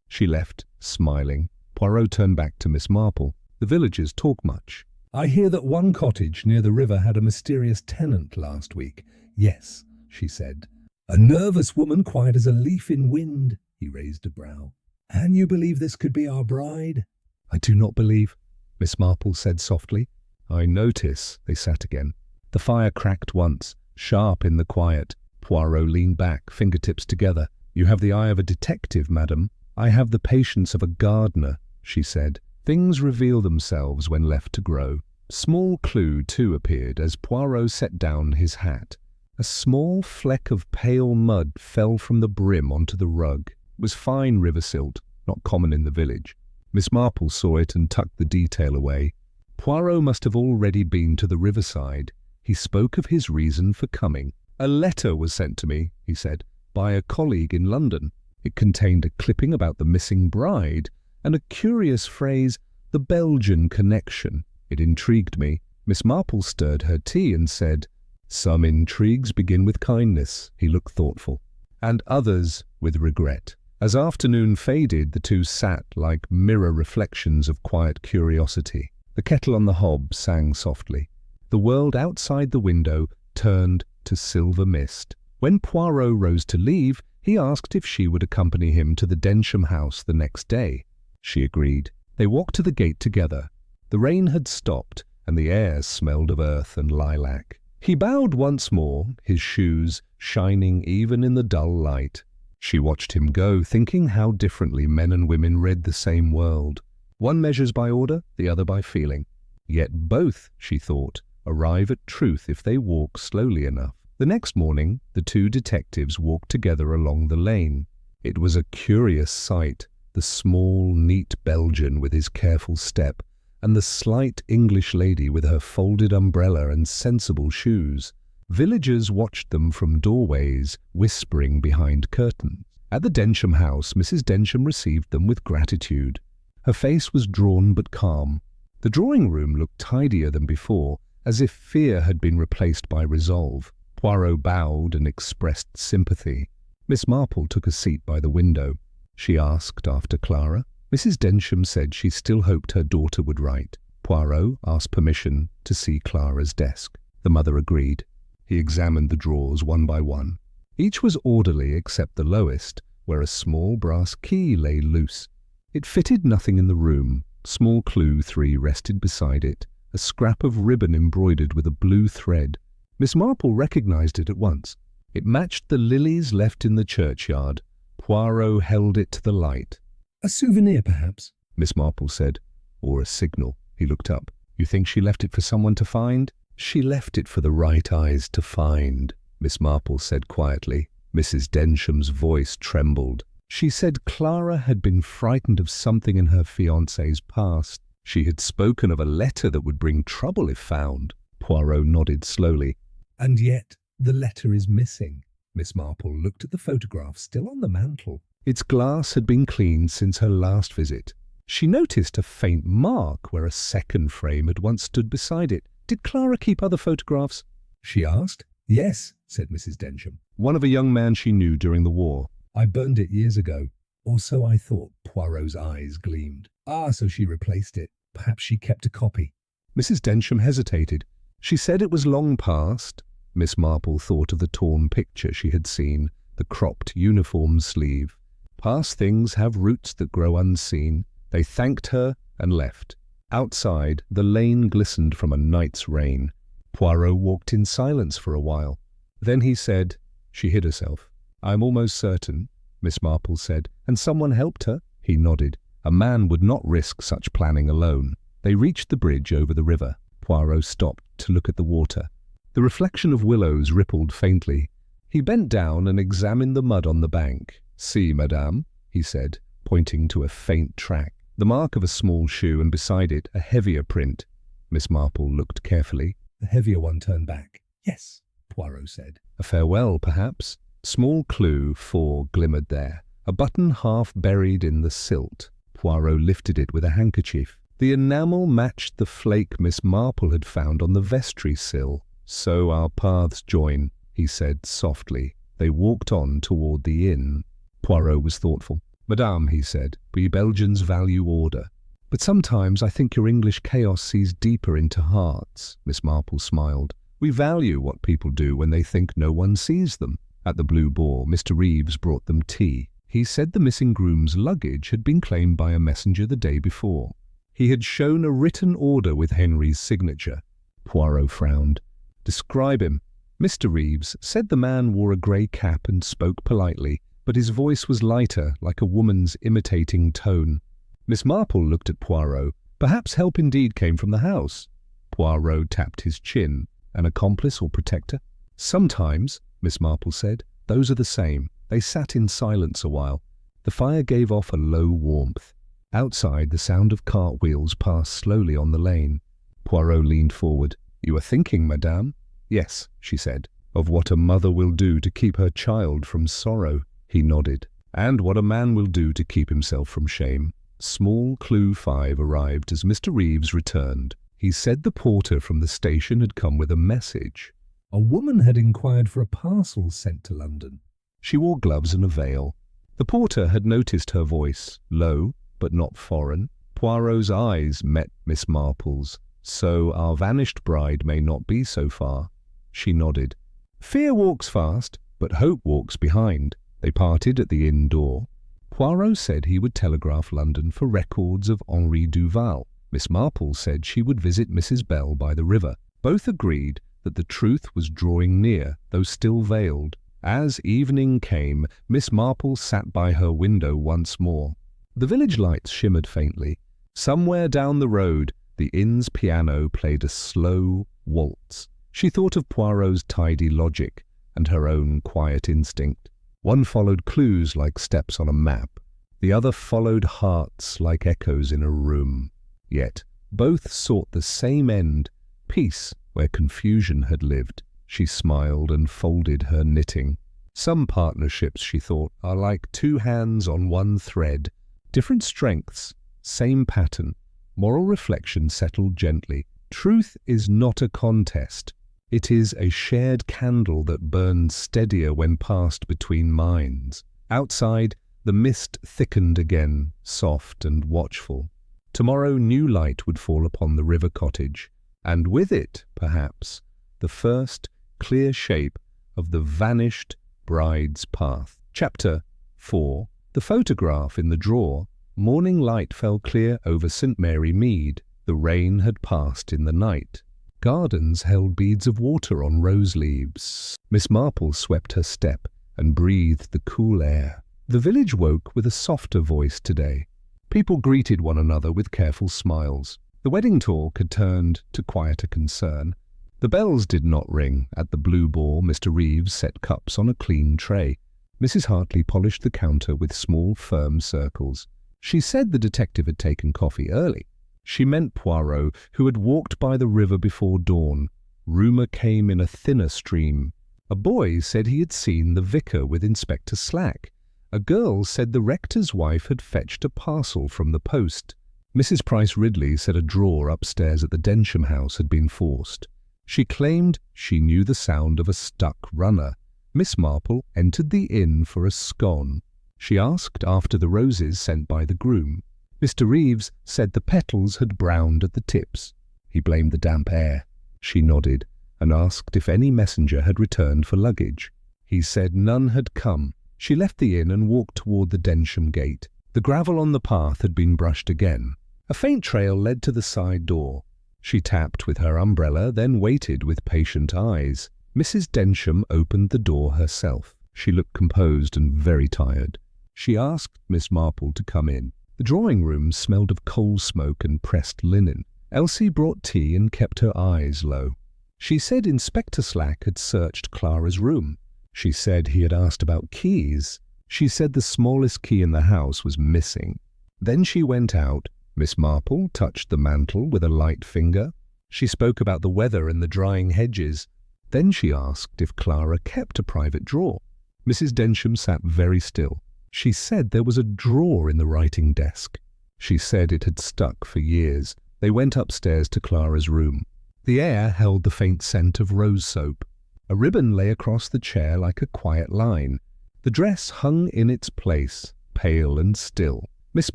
She left, smiling. Poirot turned back to Miss Marple. The villagers talk much. "I hear that one cottage near the river had a mysterious tenant last week." "Yes," she said. "A nervous woman, quiet as a leaf in wind." He raised a brow. "And you believe this could be our bride?" "I do not believe," Miss Marple said softly. "I notice." They sat again. The fire cracked once, sharp in the quiet. Poirot leaned back, fingertips together. "You have the eye of a detective, madam." "I have the patience of a gardener," she said. Things reveal themselves when left to grow. Small clue, too, appeared as Poirot set down his hat. A small fleck of pale mud fell from the brim onto the rug. It was fine river silt, not common in the village. Miss Marple saw it and tucked the detail away. Poirot must have already been to the riverside. He spoke of his reason for coming. "A letter was sent to me," he said, "by a colleague in London. It contained a clipping about the missing bride and a curious phrase, 'the Belgian connection.' It intrigued me." Miss Marple stirred her tea and said, "Some intrigues begin with kindness." He looked thoughtful. "And others with regret." As afternoon faded, the two sat like mirror reflections of quiet curiosity. The kettle on the hob sang softly. The world outside the window turned to silver mist. When Poirot rose to leave, he asked if she would accompany him to the Densham house the next day. She agreed. They walked to the gate together. The rain had stopped, and the air smelled of earth and lilac. He bowed once more, his shoes shining even in the dull light. She watched him go, thinking how differently men and women read the same world. One measures by order, the other by feeling. Yet both, she thought, arrive at truth if they walk slowly enough. The next morning, the two detectives walked together along the lane. It was a curious sight, the small, neat Belgian with his careful step, and the slight English lady with her folded umbrella and sensible shoes. Villagers watched them from doorways, whispering behind curtains. At the Densham house, Mrs. Densham received them with gratitude. Her face was drawn but calm. The drawing-room looked tidier than before, as if fear had been replaced by resolve. Poirot bowed and expressed sympathy. Miss Marple took a seat by the window. She asked after Clara. Mrs. Densham said she still hoped her daughter would write. Poirot asked permission to see Clara's desk. The mother agreed. He examined the drawers one by one. Each was orderly except the lowest, where a small brass key lay loose. It fitted nothing in the room. Small clue 3 rested beside it, a scrap of ribbon embroidered with a blue thread. Miss Marple recognized it at once. It matched the lilies left in the churchyard. Poirot held it to the light. "A souvenir, perhaps?" Miss Marple said. "Or a signal." He looked up. "You think she left it for someone to find?" "She left it for the right eyes to find," Miss Marple said quietly. Mrs. Densham's voice trembled. She said Clara had been frightened of something in her fiancé's past. She had spoken of a letter that would bring trouble if found. Poirot nodded slowly. "And yet the letter is missing." Miss Marple looked at the photograph still on the mantel. Its glass had been cleaned since her last visit. She noticed a faint mark where a second frame had once stood beside it. "Did Clara keep other photographs?" she asked. "Yes," said Mrs. Densham. "One of a young man she knew during the war." "I burned it years ago." "Or so I thought." Poirot's eyes gleamed. "Ah, so she replaced it. Perhaps she kept a copy." Mrs. Densham hesitated. She said it was long past. Miss Marple thought of the torn picture she had seen, the cropped uniform sleeve. Past things have roots that grow unseen. They thanked her and left. Outside, the lane glistened from a night's rain. Poirot walked in silence for a while. Then he said, "She hid herself." "I'm almost certain," Miss Marple said. "And someone helped her?" He nodded. A man would not risk such planning alone. They reached the bridge over the river. Poirot stopped to look at the water. The reflection of willows rippled faintly. He bent down and examined the mud on the bank. "See, madame," he said, pointing to a faint track. The mark of a small shoe, and beside it a heavier print. Miss Marple looked carefully. The heavier one turned back. "Yes," Poirot said. "A farewell, perhaps?" Small clue 4 glimmered there, a button half buried in the silt. Poirot lifted it with a handkerchief. The enamel matched the flake Miss Marple had found on the vestry sill. "So our paths join," he said softly. They walked on toward the inn. Poirot was thoughtful. "Madame," he said, "we Belgians value order. But sometimes I think your English chaos sees deeper into hearts." Miss Marple smiled. "We value what people do when they think no one sees them." At the Blue Boar, Mr. Reeves brought them tea. He said the missing groom's luggage had been claimed by a messenger the day before. He had shown a written order with Henry's signature. Poirot frowned. "Describe him." Mr. Reeves said the man wore a grey cap and spoke politely, but his voice was lighter, like a woman's imitating tone. Miss Marple looked at Poirot. Perhaps help indeed came from the house. Poirot tapped his chin. "An accomplice or protector?" "Sometimes," Miss Marple said. "Those are the same." They sat in silence a while. The fire gave off a low warmth. Outside, the sound of cartwheels passed slowly on the lane. Poirot leaned forward. "You are thinking, madame?" "Yes," she said. "Of what a mother will do to keep her child from sorrow." He nodded. "And what a man will do to keep himself from shame." Small Clue 5 arrived as Mr. Reeves returned. He said the porter from the station had come with a message. A woman had inquired for a parcel sent to London. She wore gloves and a veil. The porter had noticed her voice, low but not foreign. Poirot's eyes met Miss Marple's. "So our vanished bride may not be so far." She nodded. "Fear walks fast, but hope walks behind." They parted at the inn door. Poirot said he would telegraph London for records of Henri Duval. Miss Marple said she would visit Mrs. Bell by the river. Both agreed that the truth was drawing near, though still veiled. As evening came, Miss Marple sat by her window once more. The village lights shimmered faintly. Somewhere down the road, the inn's piano played a slow waltz. She thought of Poirot's tidy logic and her own quiet instinct. One followed clues like steps on a map. The other followed hearts like echoes in a room. Yet both sought the same end, peace where confusion had lived. She smiled and folded her knitting. Some partnerships, she thought, are like two hands on one thread. Different strengths, same pattern. Moral reflection settled gently. Truth is not a contest. It is a shared candle that burns steadier when passed between minds. Outside, the mist thickened again, soft and watchful. Tomorrow new light would fall upon the river cottage, and with it, perhaps, the first clear shape of the vanished bride's path. Chapter 4. The photograph in the drawer. Morning light fell clear over St. Mary Mead. The rain had passed in the night. Gardens held beads of water on rose leaves. Miss Marple swept her step and breathed the cool air. The village woke with a softer voice today. People greeted one another with careful smiles. The wedding talk had turned to quieter concern. The bells did not ring. At the Blue Boar, Mr. Reeves set cups on a clean tray. Mrs. Hartley polished the counter with small, firm circles. She said the detective had taken coffee early. She meant Poirot, who had walked by the river before dawn. Rumour came in a thinner stream. A boy said he had seen the vicar with Inspector Slack. A girl said the rector's wife had fetched a parcel from the post. Mrs. Price Ridley said a drawer upstairs at the Densham house had been forced. She claimed she knew the sound of a stuck runner. Miss Marple entered the inn for a scone. She asked after the roses sent by the groom. Mr. Reeves said the petals had browned at the tips. He blamed the damp air. She nodded and asked if any messenger had returned for luggage. He said none had come. She left the inn and walked toward the Densham gate. The gravel on the path had been brushed again. A faint trail led to the side door. She tapped with her umbrella, then waited with patient eyes. Mrs. Densham opened the door herself. She looked composed and very tired. She asked Miss Marple to come in. The drawing-room smelled of coal smoke and pressed linen. Elsie brought tea and kept her eyes low. She said Inspector Slack had searched Clara's room. She said he had asked about keys. She said the smallest key in the house was missing. Then she went out. Miss Marple touched the mantel with a light finger. She spoke about the weather and the drying hedges. Then she asked if Clara kept a private drawer. Mrs. Densham sat very still. She said there was a drawer in the writing desk. She said it had stuck for years. They went upstairs to Clara's room. The air held the faint scent of rose soap. A ribbon lay across the chair like a quiet line. The dress hung in its place, pale and still. Miss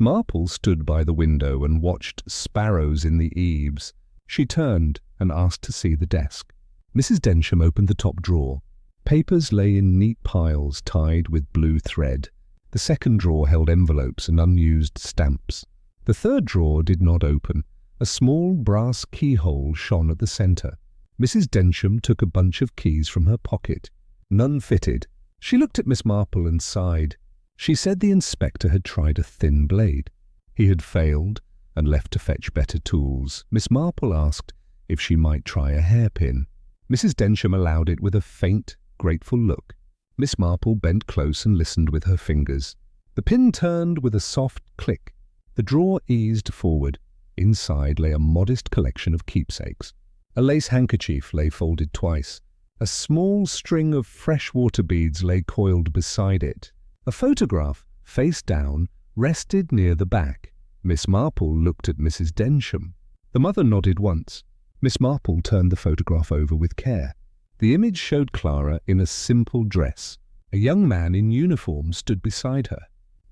Marple stood by the window and watched sparrows in the eaves. She turned and asked to see the desk. Mrs. Densham opened the top drawer. Papers lay in neat piles tied with blue thread. The second drawer held envelopes and unused stamps. The third drawer did not open. A small brass keyhole shone at the centre. Mrs. Densham took a bunch of keys from her pocket. None fitted. She looked at Miss Marple and sighed. She said the inspector had tried a thin blade. He had failed and left to fetch better tools. Miss Marple asked if she might try a hairpin. Mrs. Densham allowed it with a faint, grateful look. Miss Marple bent close and listened with her fingers. The pin turned with a soft click. The drawer eased forward. Inside lay a modest collection of keepsakes. A lace handkerchief lay folded twice. A small string of fresh-water beads lay coiled beside it. A photograph, face down, rested near the back. Miss Marple looked at Mrs. Densham. The mother nodded once. Miss Marple turned the photograph over with care. The image showed Clara in a simple dress. A young man in uniform stood beside her.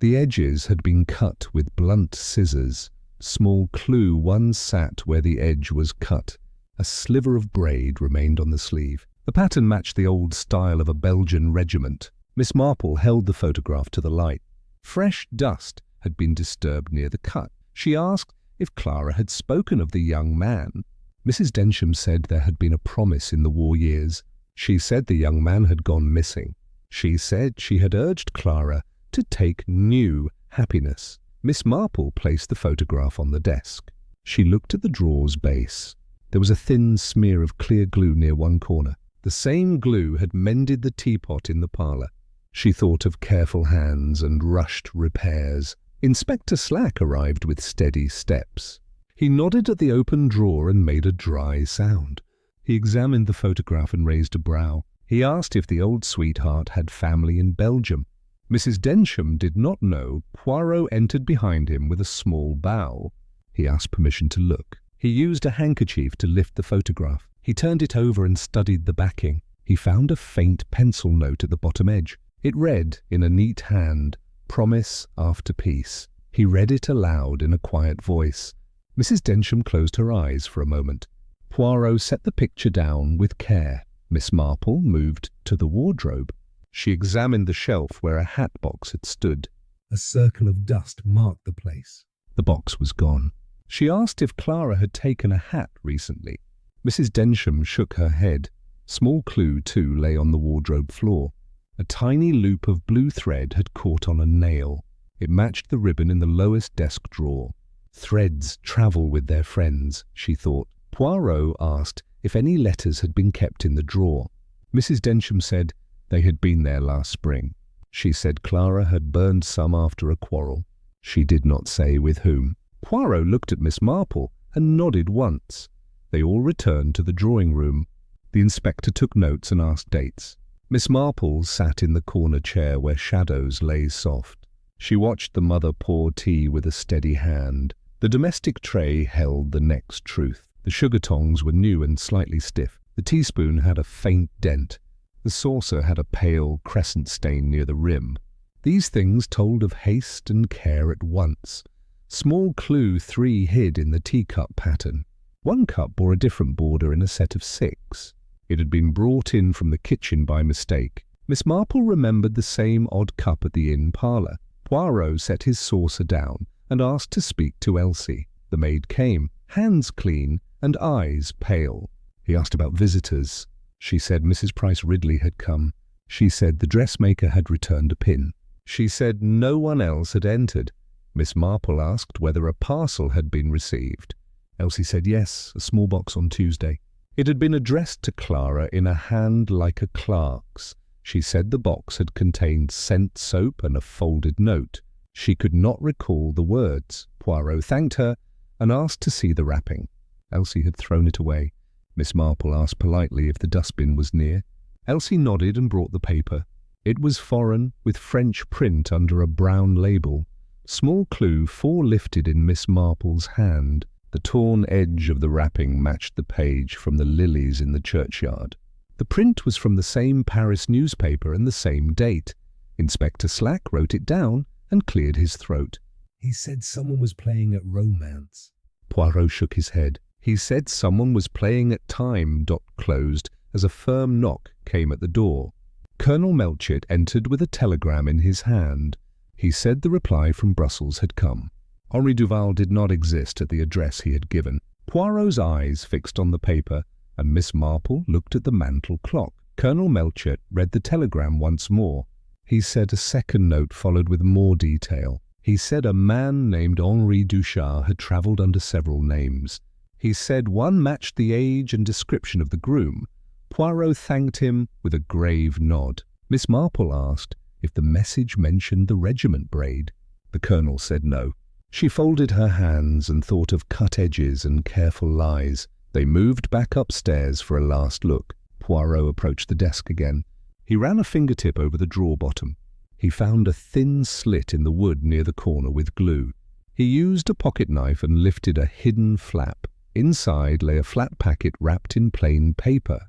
The edges had been cut with blunt scissors. Small clue, one sat where the edge was cut. A sliver of braid remained on the sleeve. The pattern matched the old style of a Belgian regiment. Miss Marple held the photograph to the light. Fresh dust had been disturbed near the cut. She asked if Clara had spoken of the young man. Mrs. Densham said there had been a promise in the war years. She said the young man had gone missing. She said she had urged Clara to take new happiness. Miss Marple placed the photograph on the desk. She looked at the drawer's base. There was a thin smear of clear glue near one corner. The same glue had mended the teapot in the parlour. She thought of careful hands and rushed repairs. Inspector Slack arrived with steady steps. He nodded at the open drawer and made a dry sound. He examined the photograph and raised a brow. He asked if the old sweetheart had family in Belgium. Mrs. Densham did not know. Poirot entered behind him with a small bow. He asked permission to look. He used a handkerchief to lift the photograph. He turned it over and studied the backing. He found a faint pencil note at the bottom edge. It read, in a neat hand, "Promise after peace." He read it aloud in a quiet voice. Mrs. Densham closed her eyes for a moment. Poirot set the picture down with care. Miss Marple moved to the wardrobe. She examined the shelf where a hat box had stood. A circle of dust marked the place. The box was gone. She asked if Clara had taken a hat recently. Mrs. Densham shook her head. Small clue, too, lay on the wardrobe floor. A tiny loop of blue thread had caught on a nail. It matched the ribbon in the lowest desk drawer. Threads travel with their friends, she thought. Poirot asked if any letters had been kept in the drawer. Mrs. Densham said they had been there last spring. She said Clara had burned some after a quarrel. She did not say with whom. Poirot looked at Miss Marple and nodded once. They all returned to the drawing-room. The inspector took notes and asked dates. Miss Marple sat in the corner chair where shadows lay soft. She watched the mother pour tea with a steady hand. The domestic tray held the next truth. The sugar tongs were new and slightly stiff. The teaspoon had a faint dent. The saucer had a pale crescent stain near the rim. These things told of haste and care at once. Small clue 3 hid in the teacup pattern. One cup bore a different border in a set of 6. It had been brought in from the kitchen by mistake. Miss Marple remembered the same odd cup at the inn parlour. Poirot set his saucer down and asked to speak to Elsie. The maid came, hands clean and eyes pale. He asked about visitors. She said Mrs. Price Ridley had come. She said the dressmaker had returned a pin. She said no one else had entered. Miss Marple asked whether a parcel had been received. Elsie said yes, a small box on Tuesday. It had been addressed to Clara in a hand like a clerk's. She said the box had contained scent soap and a folded note. She could not recall the words. Poirot thanked her and asked to see the wrapping. Elsie had thrown it away. Miss Marple asked politely if the dustbin was near. Elsie nodded and brought the paper. It was foreign, with French print under a brown label. Small clue 4 lifted in Miss Marple's hand. The torn edge of the wrapping matched the page from the lilies in the churchyard. The print was from the same Paris newspaper and the same date. Inspector Slack wrote it down and cleared his throat. He said someone was playing at romance. Poirot shook his head. He said someone was playing at time. Closed as a firm knock came at the door. Colonel Melchett entered with a telegram in his hand. He said the reply from Brussels had come. Henri Duval did not exist at the address he had given. Poirot's eyes fixed on the paper, and Miss Marple looked at the mantel clock. Colonel Melchett read the telegram once more. He said a second note followed with more detail. He said a man named Henri Duchard had travelled under several names. He said one matched the age and description of the groom. Poirot thanked him with a grave nod. Miss Marple asked if the message mentioned the regiment braid. The colonel said no. She folded her hands and thought of cut edges and careful lies. They moved back upstairs for a last look. Poirot approached the desk again. He ran a fingertip over the drawer bottom. He found a thin slit in the wood near the corner with glue. He used a pocket knife and lifted a hidden flap. Inside lay a flat packet wrapped in plain paper.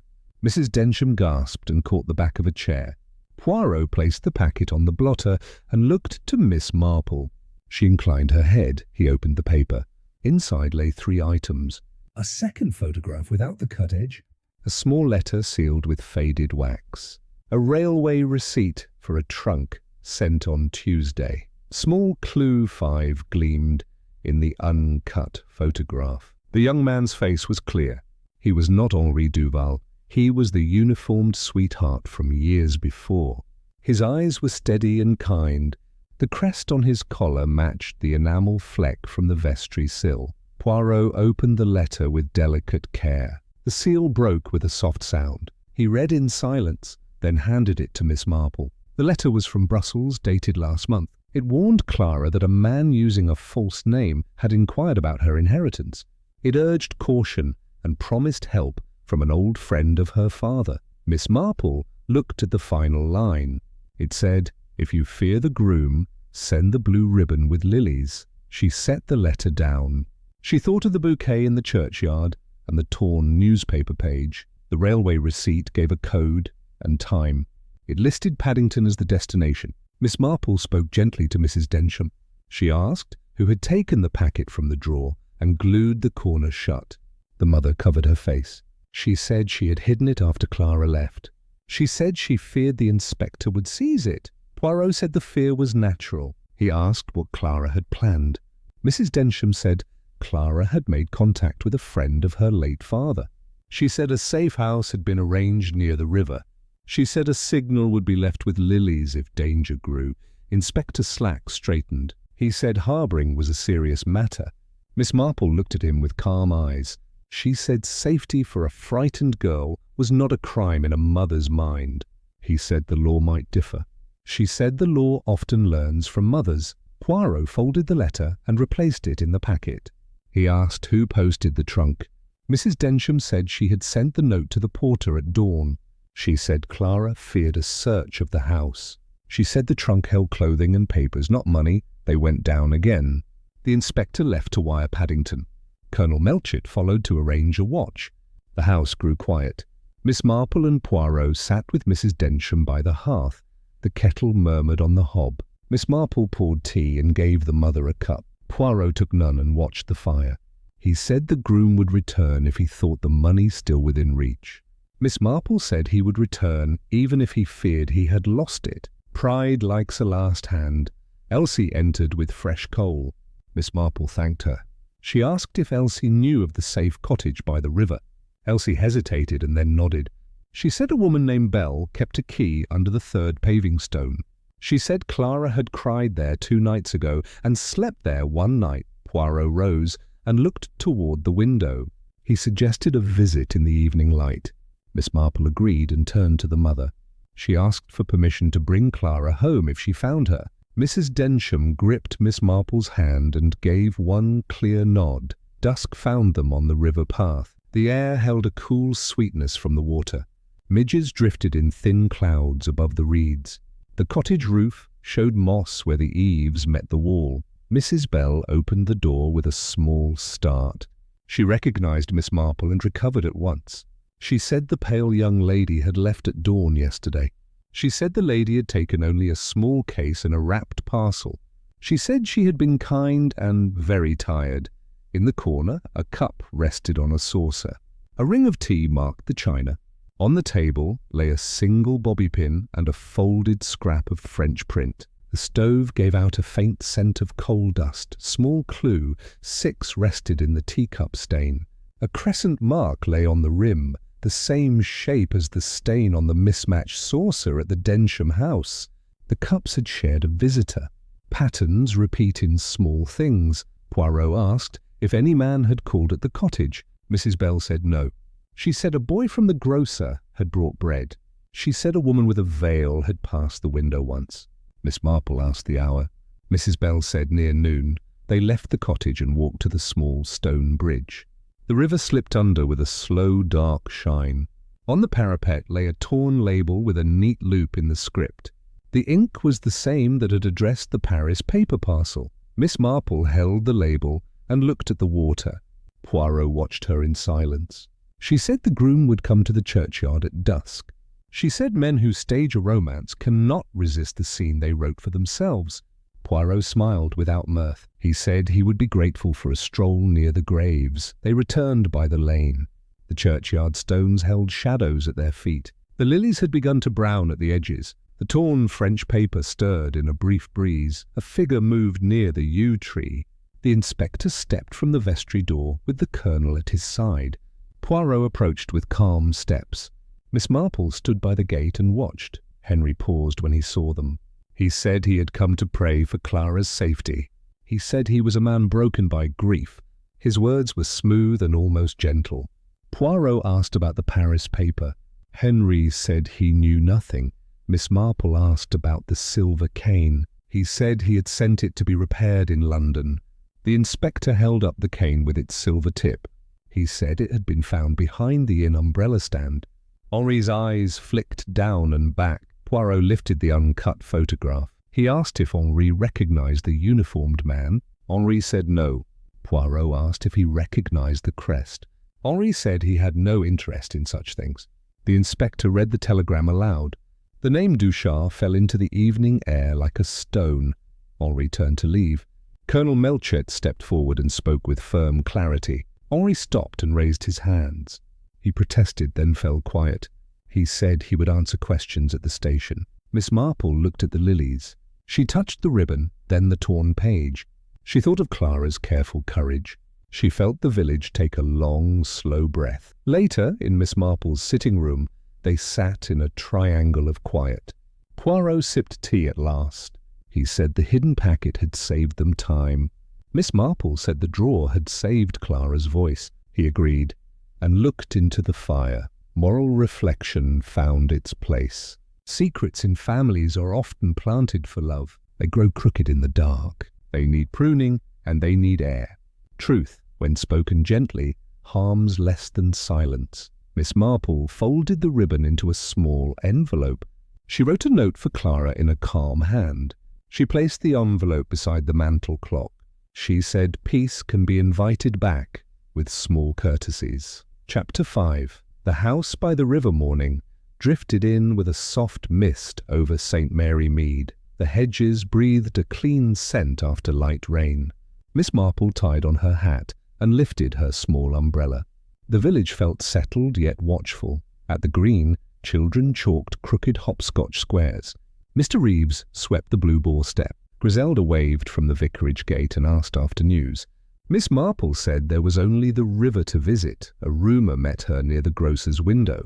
Mrs. Densham gasped and caught the back of a chair. Poirot placed the packet on the blotter and looked to Miss Marple. She inclined her head. He opened the paper. Inside lay 3 items. A second photograph without the cut edge. A small letter sealed with faded wax. A railway receipt for a trunk sent on Tuesday. Small clue 5 gleamed in the uncut photograph. The young man's face was clear. He was not Henri Duval. He was the uniformed sweetheart from years before. His eyes were steady and kind. The crest on his collar matched the enamel fleck from the vestry sill. Poirot opened the letter with delicate care. The seal broke with a soft sound. He read in silence, then handed it to Miss Marple. The letter was from Brussels, dated last month. It warned Clara that a man using a false name had inquired about her inheritance. It urged caution and promised help from an old friend of her father. Miss Marple looked at the final line. It said, "If you fear the groom, send the blue ribbon with lilies." She set the letter down. She thought of the bouquet in the churchyard and the torn newspaper page. The railway receipt gave a code and time. It listed Paddington as the destination. Miss Marple spoke gently to Mrs. Densham. She asked who had taken the packet from the drawer and glued the corner shut. The mother covered her face. She said she had hidden it after Clara left. She said she feared the inspector would seize it. Poirot said the fear was natural. He asked what Clara had planned. Mrs. Densham said Clara had made contact with a friend of her late father. She said a safe house had been arranged near the river. She said a signal would be left with lilies if danger grew. Inspector Slack straightened. He said harbouring was a serious matter. Miss Marple looked at him with calm eyes. She said safety for a frightened girl was not a crime in a mother's mind. He said the law might differ. She said the law often learns from mothers. Poirot folded the letter and replaced it in the packet. He asked who posted the trunk. Mrs. Densham said she had sent the note to the porter at dawn. She said Clara feared a search of the house. She said the trunk held clothing and papers, not money. They went down again. The inspector left to wire Paddington. Colonel Melchett followed to arrange a watch. The house grew quiet. Miss Marple and Poirot sat with Mrs. Densham by the hearth. The kettle murmured on the hob. Miss Marple poured tea and gave the mother a cup. Poirot took none and watched the fire. He said the groom would return if he thought the money still within reach. Miss Marple said he would return even if he feared he had lost it. Pride likes a last hand. Elsie entered with fresh coal. Miss Marple thanked her. She asked if Elsie knew of the safe cottage by the river. Elsie hesitated and then nodded. She said a woman named Bell kept a key under the 3rd paving stone. She said Clara had cried there 2 nights ago and slept there one night. Poirot rose and looked toward the window. He suggested a visit in the evening light. Miss Marple agreed and turned to the mother. She asked for permission to bring Clara home if she found her. Mrs. Densham gripped Miss Marple's hand and gave one clear nod. Dusk found them on the river path. The air held a cool sweetness from the water. Midges drifted in thin clouds above the reeds. The cottage roof, showed moss where the eaves met the wall. Mrs. Bell opened the door with a small start. She recognized Miss Marple and recovered at once. She said the pale young lady had left at dawn yesterday. She said the lady had taken only a small case and a wrapped parcel. She said she had been kind and very tired. In the corner, a cup rested on a saucer. A ring of tea marked the china. On the table lay a single bobby pin and a folded scrap of French print. The stove gave out a faint scent of coal dust. Small clue, 6 rested in the teacup stain. A crescent mark lay on the rim, the same shape as the stain on the mismatched saucer at the Densham house. The cups had shared a visitor. Patterns repeat in small things. Poirot asked if any man had called at the cottage. Mrs. Bell said no. She said a boy from the grocer had brought bread. She said a woman with a veil had passed the window once. Miss Marple asked the hour. Mrs. Bell said near noon. They left the cottage and walked to the small stone bridge. The river slipped under with a slow, dark shine. On the parapet lay a torn label with a neat loop in the script. The ink was the same that had addressed the Paris paper parcel. Miss Marple held the label and looked at the water. Poirot watched her in silence. She said the groom would come to the churchyard at dusk. She said men who stage a romance cannot resist the scene they wrote for themselves. Poirot smiled without mirth. He said he would be grateful for a stroll near the graves. They returned by the lane. The churchyard stones held shadows at their feet. The lilies had begun to brown at the edges. The torn French paper stirred in a brief breeze. A figure moved near the yew tree. The inspector stepped from the vestry door with the colonel at his side. Poirot approached with calm steps. Miss Marple stood by the gate and watched. Henry paused when he saw them. He said he had come to pray for Clara's safety. He said he was a man broken by grief. His words were smooth and almost gentle. Poirot asked about the Paris paper. Henry said he knew nothing. Miss Marple asked about the silver cane. He said he had sent it to be repaired in London. The inspector held up the cane with its silver tip. He said it had been found behind the inn umbrella stand. Henri's eyes flicked down and back. Poirot lifted the uncut photograph. He asked if Henri recognized the uniformed man. Henri said no. Poirot asked if he recognized the crest. Henri said he had no interest in such things. The inspector read the telegram aloud. The name Duchard fell into the evening air like a stone. Henri turned to leave. Colonel Melchett stepped forward and spoke with firm clarity. Henri stopped and raised his hands. He protested, then fell quiet. He said he would answer questions at the station. Miss Marple looked at the lilies. She touched the ribbon, then the torn page. She thought of Clara's careful courage. She felt the village take a long, slow breath. Later, in Miss Marple's sitting room, they sat in a triangle of quiet. Poirot sipped tea at last. He said the hidden packet had saved them time. Miss Marple said the drawer had saved Clara's voice. He agreed, and looked into the fire. Moral reflection found its place. Secrets in families are often planted for love. They grow crooked in the dark. They need pruning, and they need air. Truth, when spoken gently, harms less than silence. Miss Marple folded the ribbon into a small envelope. She wrote a note for Clara in a calm hand. She placed the envelope beside the mantel clock. She said peace can be invited back with small courtesies. Chapter 5. The house by the river morning drifted in with a soft mist over St. Mary Mead. The hedges breathed a clean scent after light rain. Miss Marple tied on her hat and lifted her small umbrella. The village felt settled yet watchful. At the green, children chalked crooked hopscotch squares. Mr. Reeves swept the blue boar step. Griselda waved from the vicarage gate and asked after news. Miss Marple said there was only the river to visit. A rumour met her near the grocer's window.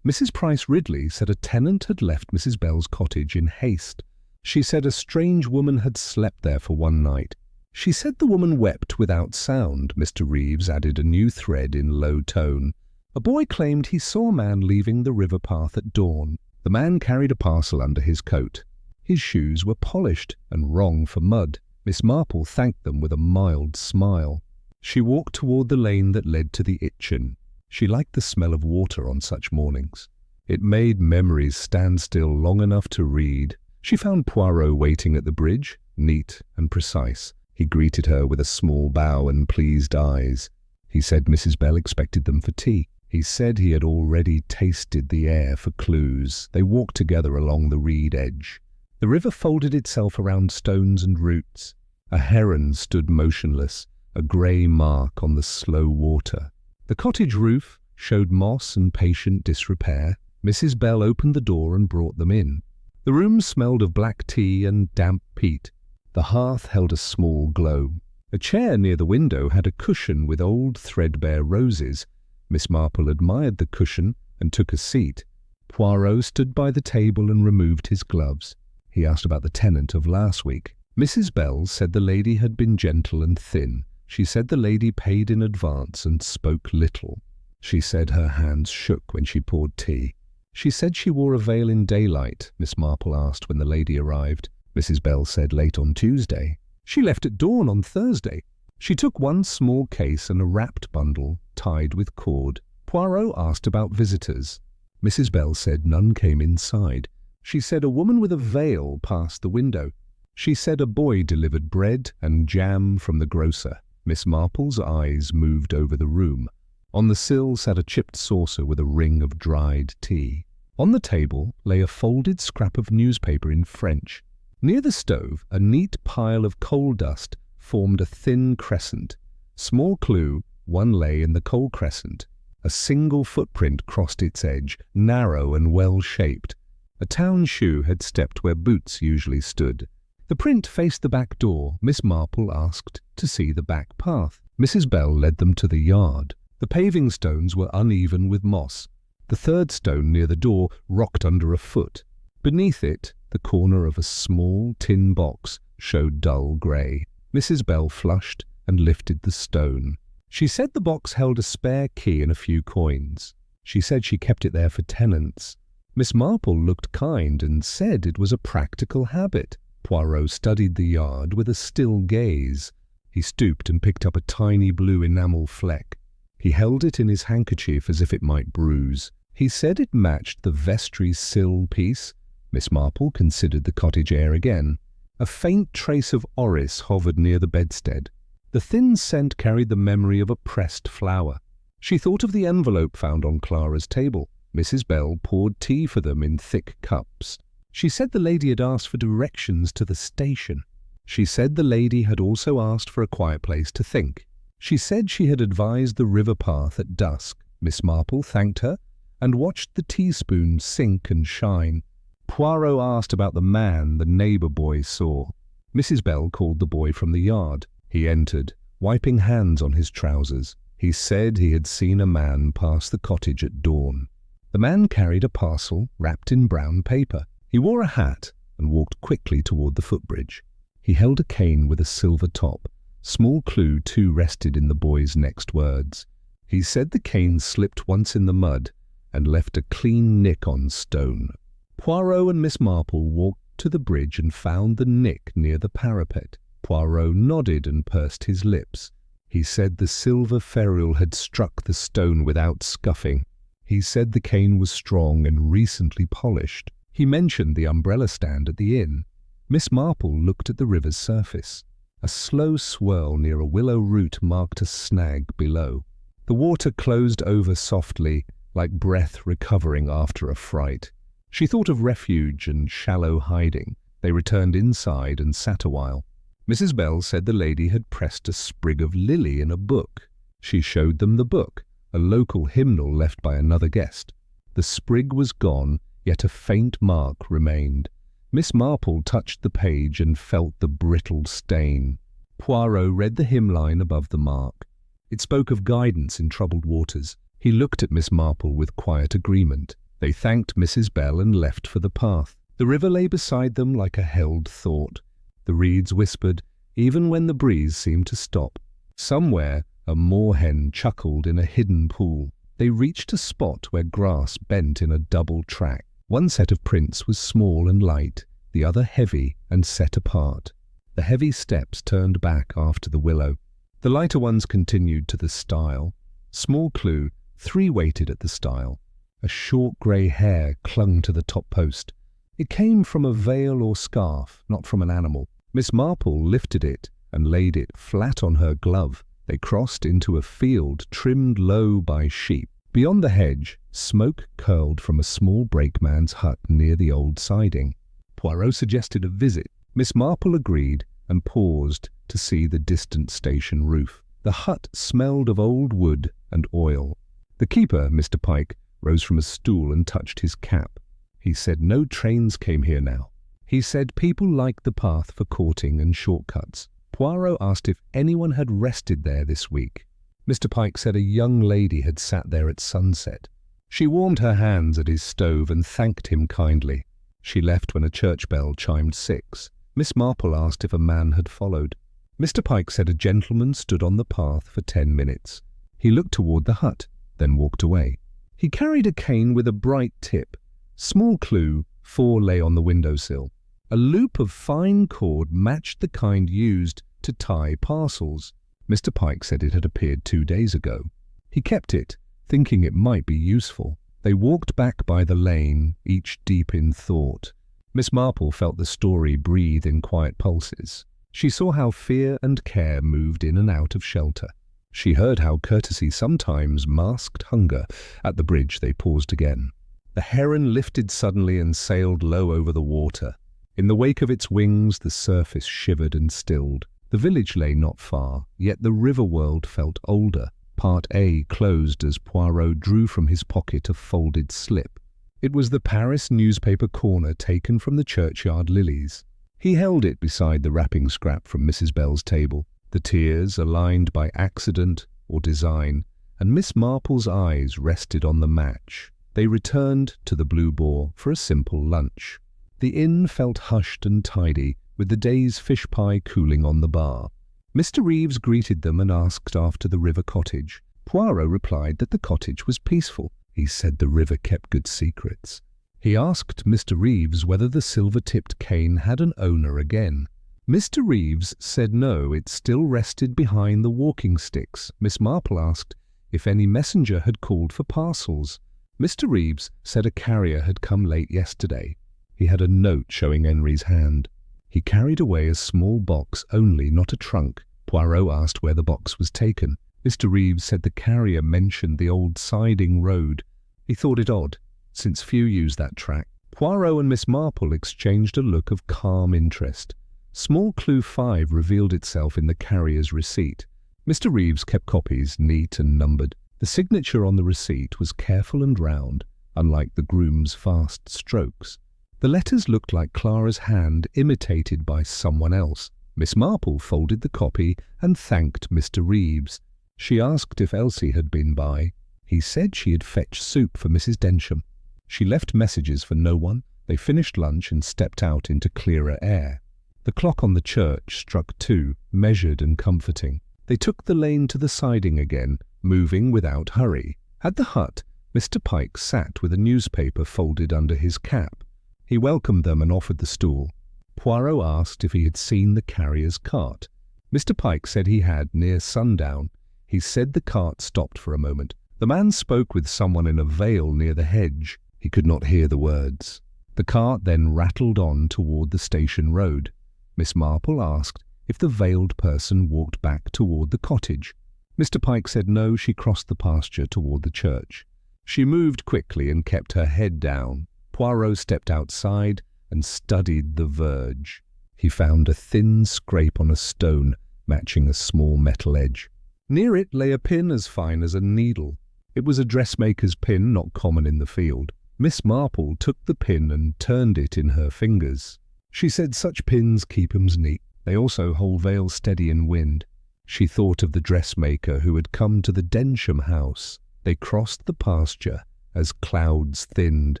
Mrs. Price Ridley said a tenant had left Mrs. Bell's cottage in haste. She said a strange woman had slept there for one night. She said the woman wept without sound. Mr. Reeves added a new thread in low tone. A boy claimed he saw a man leaving the river path at dawn. The man carried a parcel under his coat. His shoes were polished and wrong for mud. Miss Marple thanked them with a mild smile. She walked toward the lane that led to the Itchen. She liked the smell of water on such mornings. It made memories stand still long enough to read. She found Poirot waiting at the bridge, neat and precise. He greeted her with a small bow and pleased eyes. He said Mrs. Bell expected them for tea. He said he had already tasted the air for clues. They walked together along the reed edge. The river folded itself around stones and roots. A heron stood motionless, a grey mark on the slow water. The cottage roof showed moss and patient disrepair. Mrs. Bell opened the door and brought them in. The room smelled of black tea and damp peat. The hearth held a small glow. A chair near the window had a cushion with old threadbare roses. Miss Marple admired the cushion and took a seat. Poirot stood by the table and removed his gloves. He asked about the tenant of last week. Mrs. Bell said the lady had been gentle and thin. She said the lady paid in advance and spoke little. She said her hands shook when she poured tea. She said she wore a veil in daylight, Miss Marple asked when the lady arrived. Mrs. Bell said late on Tuesday. She left at dawn on Thursday. She took one small case and a wrapped bundle tied with cord. Poirot asked about visitors. Mrs. Bell said none came inside. She said a woman with a veil passed the window. She said a boy delivered bread and jam from the grocer. Miss Marple's eyes moved over the room. On the sill sat a chipped saucer with a ring of dried tea. On the table lay a folded scrap of newspaper in French. Near the stove, a neat pile of coal dust formed a thin crescent. Small clue, one lay in the coal crescent. A single footprint crossed its edge, narrow and well-shaped. A town shoe had stepped where boots usually stood. The print faced the back door. Miss Marple asked to see the back path. Mrs. Bell led them to the yard. The paving stones were uneven with moss. The third stone near the door rocked under a foot. Beneath it, the corner of a small tin box showed dull grey. Mrs. Bell flushed and lifted the stone. She said the box held a spare key and a few coins. She said she kept it there for tenants. Miss Marple looked kind and said it was a practical habit. Poirot studied the yard with a still gaze. He stooped and picked up a tiny blue enamel fleck. He held it in his handkerchief as if it might bruise. He said it matched the vestry sill piece. Miss Marple considered the cottage air again. A faint trace of orris hovered near the bedstead. The thin scent carried the memory of a pressed flower. She thought of the envelope found on Clara's table. Mrs. Bell poured tea for them in thick cups. She said the lady had asked for directions to the station. She said the lady had also asked for a quiet place to think. She said she had advised the river path at dusk. Miss Marple thanked her and watched the teaspoon sink and shine. Poirot asked about the man the neighbour boy saw. Mrs. Bell called the boy from the yard. He entered, wiping hands on his trousers. He said he had seen a man pass the cottage at dawn. The man carried a parcel wrapped in brown paper. He wore a hat and walked quickly toward the footbridge. He held a cane with a silver top. Small clue too rested in the boy's next words. He said the cane slipped once in the mud and left a clean nick on stone. Poirot and Miss Marple walked to the bridge and found the nick near the parapet. Poirot nodded and pursed his lips. He said the silver ferrule had struck the stone without scuffing. He said the cane was strong and recently polished. He mentioned the umbrella stand at the inn. Miss Marple looked at the river's surface. A slow swirl near a willow root marked a snag below. The water closed over softly, like breath recovering after a fright. She thought of refuge and shallow hiding. They returned inside and sat a while. Mrs. Bell said the lady had pressed a sprig of lily in a book. She showed them the book, a local hymnal left by another guest. The sprig was gone, yet a faint mark remained. Miss Marple touched the page and felt the brittle stain. Poirot read the hymn line above the mark. It spoke of guidance in troubled waters. He looked at Miss Marple with quiet agreement. They thanked Mrs. Bell and left for the path. The river lay beside them like a held thought. The reeds whispered, even when the breeze seemed to stop. Somewhere, a moorhen chuckled in a hidden pool. They reached a spot where grass bent in a double track. One set of prints was small and light, the other heavy and set apart. The heavy steps turned back after the willow. The lighter ones continued to the stile. Small clue, 3 waited at the stile. A short grey hair clung to the top post. It came from a veil or scarf, not from an animal. Miss Marple lifted it and laid it flat on her glove. They crossed into a field trimmed low by sheep. Beyond the hedge, smoke curled from a small brakeman's hut near the old siding. Poirot suggested a visit. Miss Marple agreed and paused to see the distant station roof. The hut smelled of old wood and oil. The keeper, Mr. Pike, rose from a stool and touched his cap. He said no trains came here now. He said people liked the path for courting and shortcuts. Poirot asked if anyone had rested there this week. Mr. Pike said a young lady had sat there at sunset. She warmed her hands at his stove and thanked him kindly. She left when a church bell chimed 6. Miss Marple asked if a man had followed. Mr. Pike said a gentleman stood on the path for 10 minutes. He looked toward the hut, then walked away. He carried a cane with a bright tip. Small clue, 4 lay on the windowsill. A loop of fine cord matched the kind used to tie parcels. Mr. Pike said it had appeared 2 days ago. He kept it, thinking it might be useful. They walked back by the lane, each deep in thought. Miss Marple felt the story breathe in quiet pulses. She saw how fear and care moved in and out of shelter. She heard how courtesy sometimes masked hunger. At the bridge they paused again. The heron lifted suddenly and sailed low over the water. In the wake of its wings the surface shivered and stilled. The village lay not far, yet the river world felt older. Part A closed as Poirot drew from his pocket a folded slip. It was the Paris newspaper corner taken from the churchyard lilies. He held it beside the wrapping scrap from Mrs. Bell's table. The tears aligned by accident or design, and Miss Marple's eyes rested on the match. They returned to the Blue Boar for a simple lunch. The inn felt hushed and tidy, with the day's fish pie cooling on the bar. Mr. Reeves greeted them and asked after the river cottage. Poirot replied that the cottage was peaceful. He said the river kept good secrets. He asked Mr. Reeves whether the silver-tipped cane had an owner again. Mr. Reeves said no, it still rested behind the walking sticks. Miss Marple asked if any messenger had called for parcels. Mr. Reeves said a carrier had come late yesterday. He had a note showing Henry's hand. He carried away a small box only, not a trunk. Poirot asked where the box was taken. Mr. Reeves said the carrier mentioned the old siding road. He thought it odd, since few used that track. Poirot and Miss Marple exchanged a look of calm interest. Small clue 5 revealed itself in the carrier's receipt. Mr. Reeves kept copies, neat and numbered. The signature on the receipt was careful and round, unlike the groom's fast strokes. The letters looked like Clara's hand imitated by someone else. Miss Marple folded the copy and thanked Mr. Reeves. She asked if Elsie had been by. He said she had fetched soup for Mrs. Densham. She left messages for no one. They finished lunch and stepped out into clearer air. The clock on the church struck 2, measured and comforting. They took the lane to the siding again, moving without hurry. At the hut, Mr. Pike sat with a newspaper folded under his cap. He welcomed them and offered the stool. Poirot asked if he had seen the carrier's cart. Mr. Pike said he had, near sundown. He said the cart stopped for a moment. The man spoke with someone in a veil near the hedge. He could not hear the words. The cart then rattled on toward the station road. Miss Marple asked if the veiled person walked back toward the cottage. Mr. Pike said no, she crossed the pasture toward the church. She moved quickly and kept her head down. Poirot stepped outside and studied the verge. He found a thin scrape on a stone, matching a small metal edge. Near it lay a pin as fine as a needle. It was a dressmaker's pin, not common in the field. Miss Marple took the pin and turned it in her fingers. She said such pins keep 'ems neat. They also hold veils steady in wind. She thought of the dressmaker who had come to the Densham house. They crossed the pasture as clouds thinned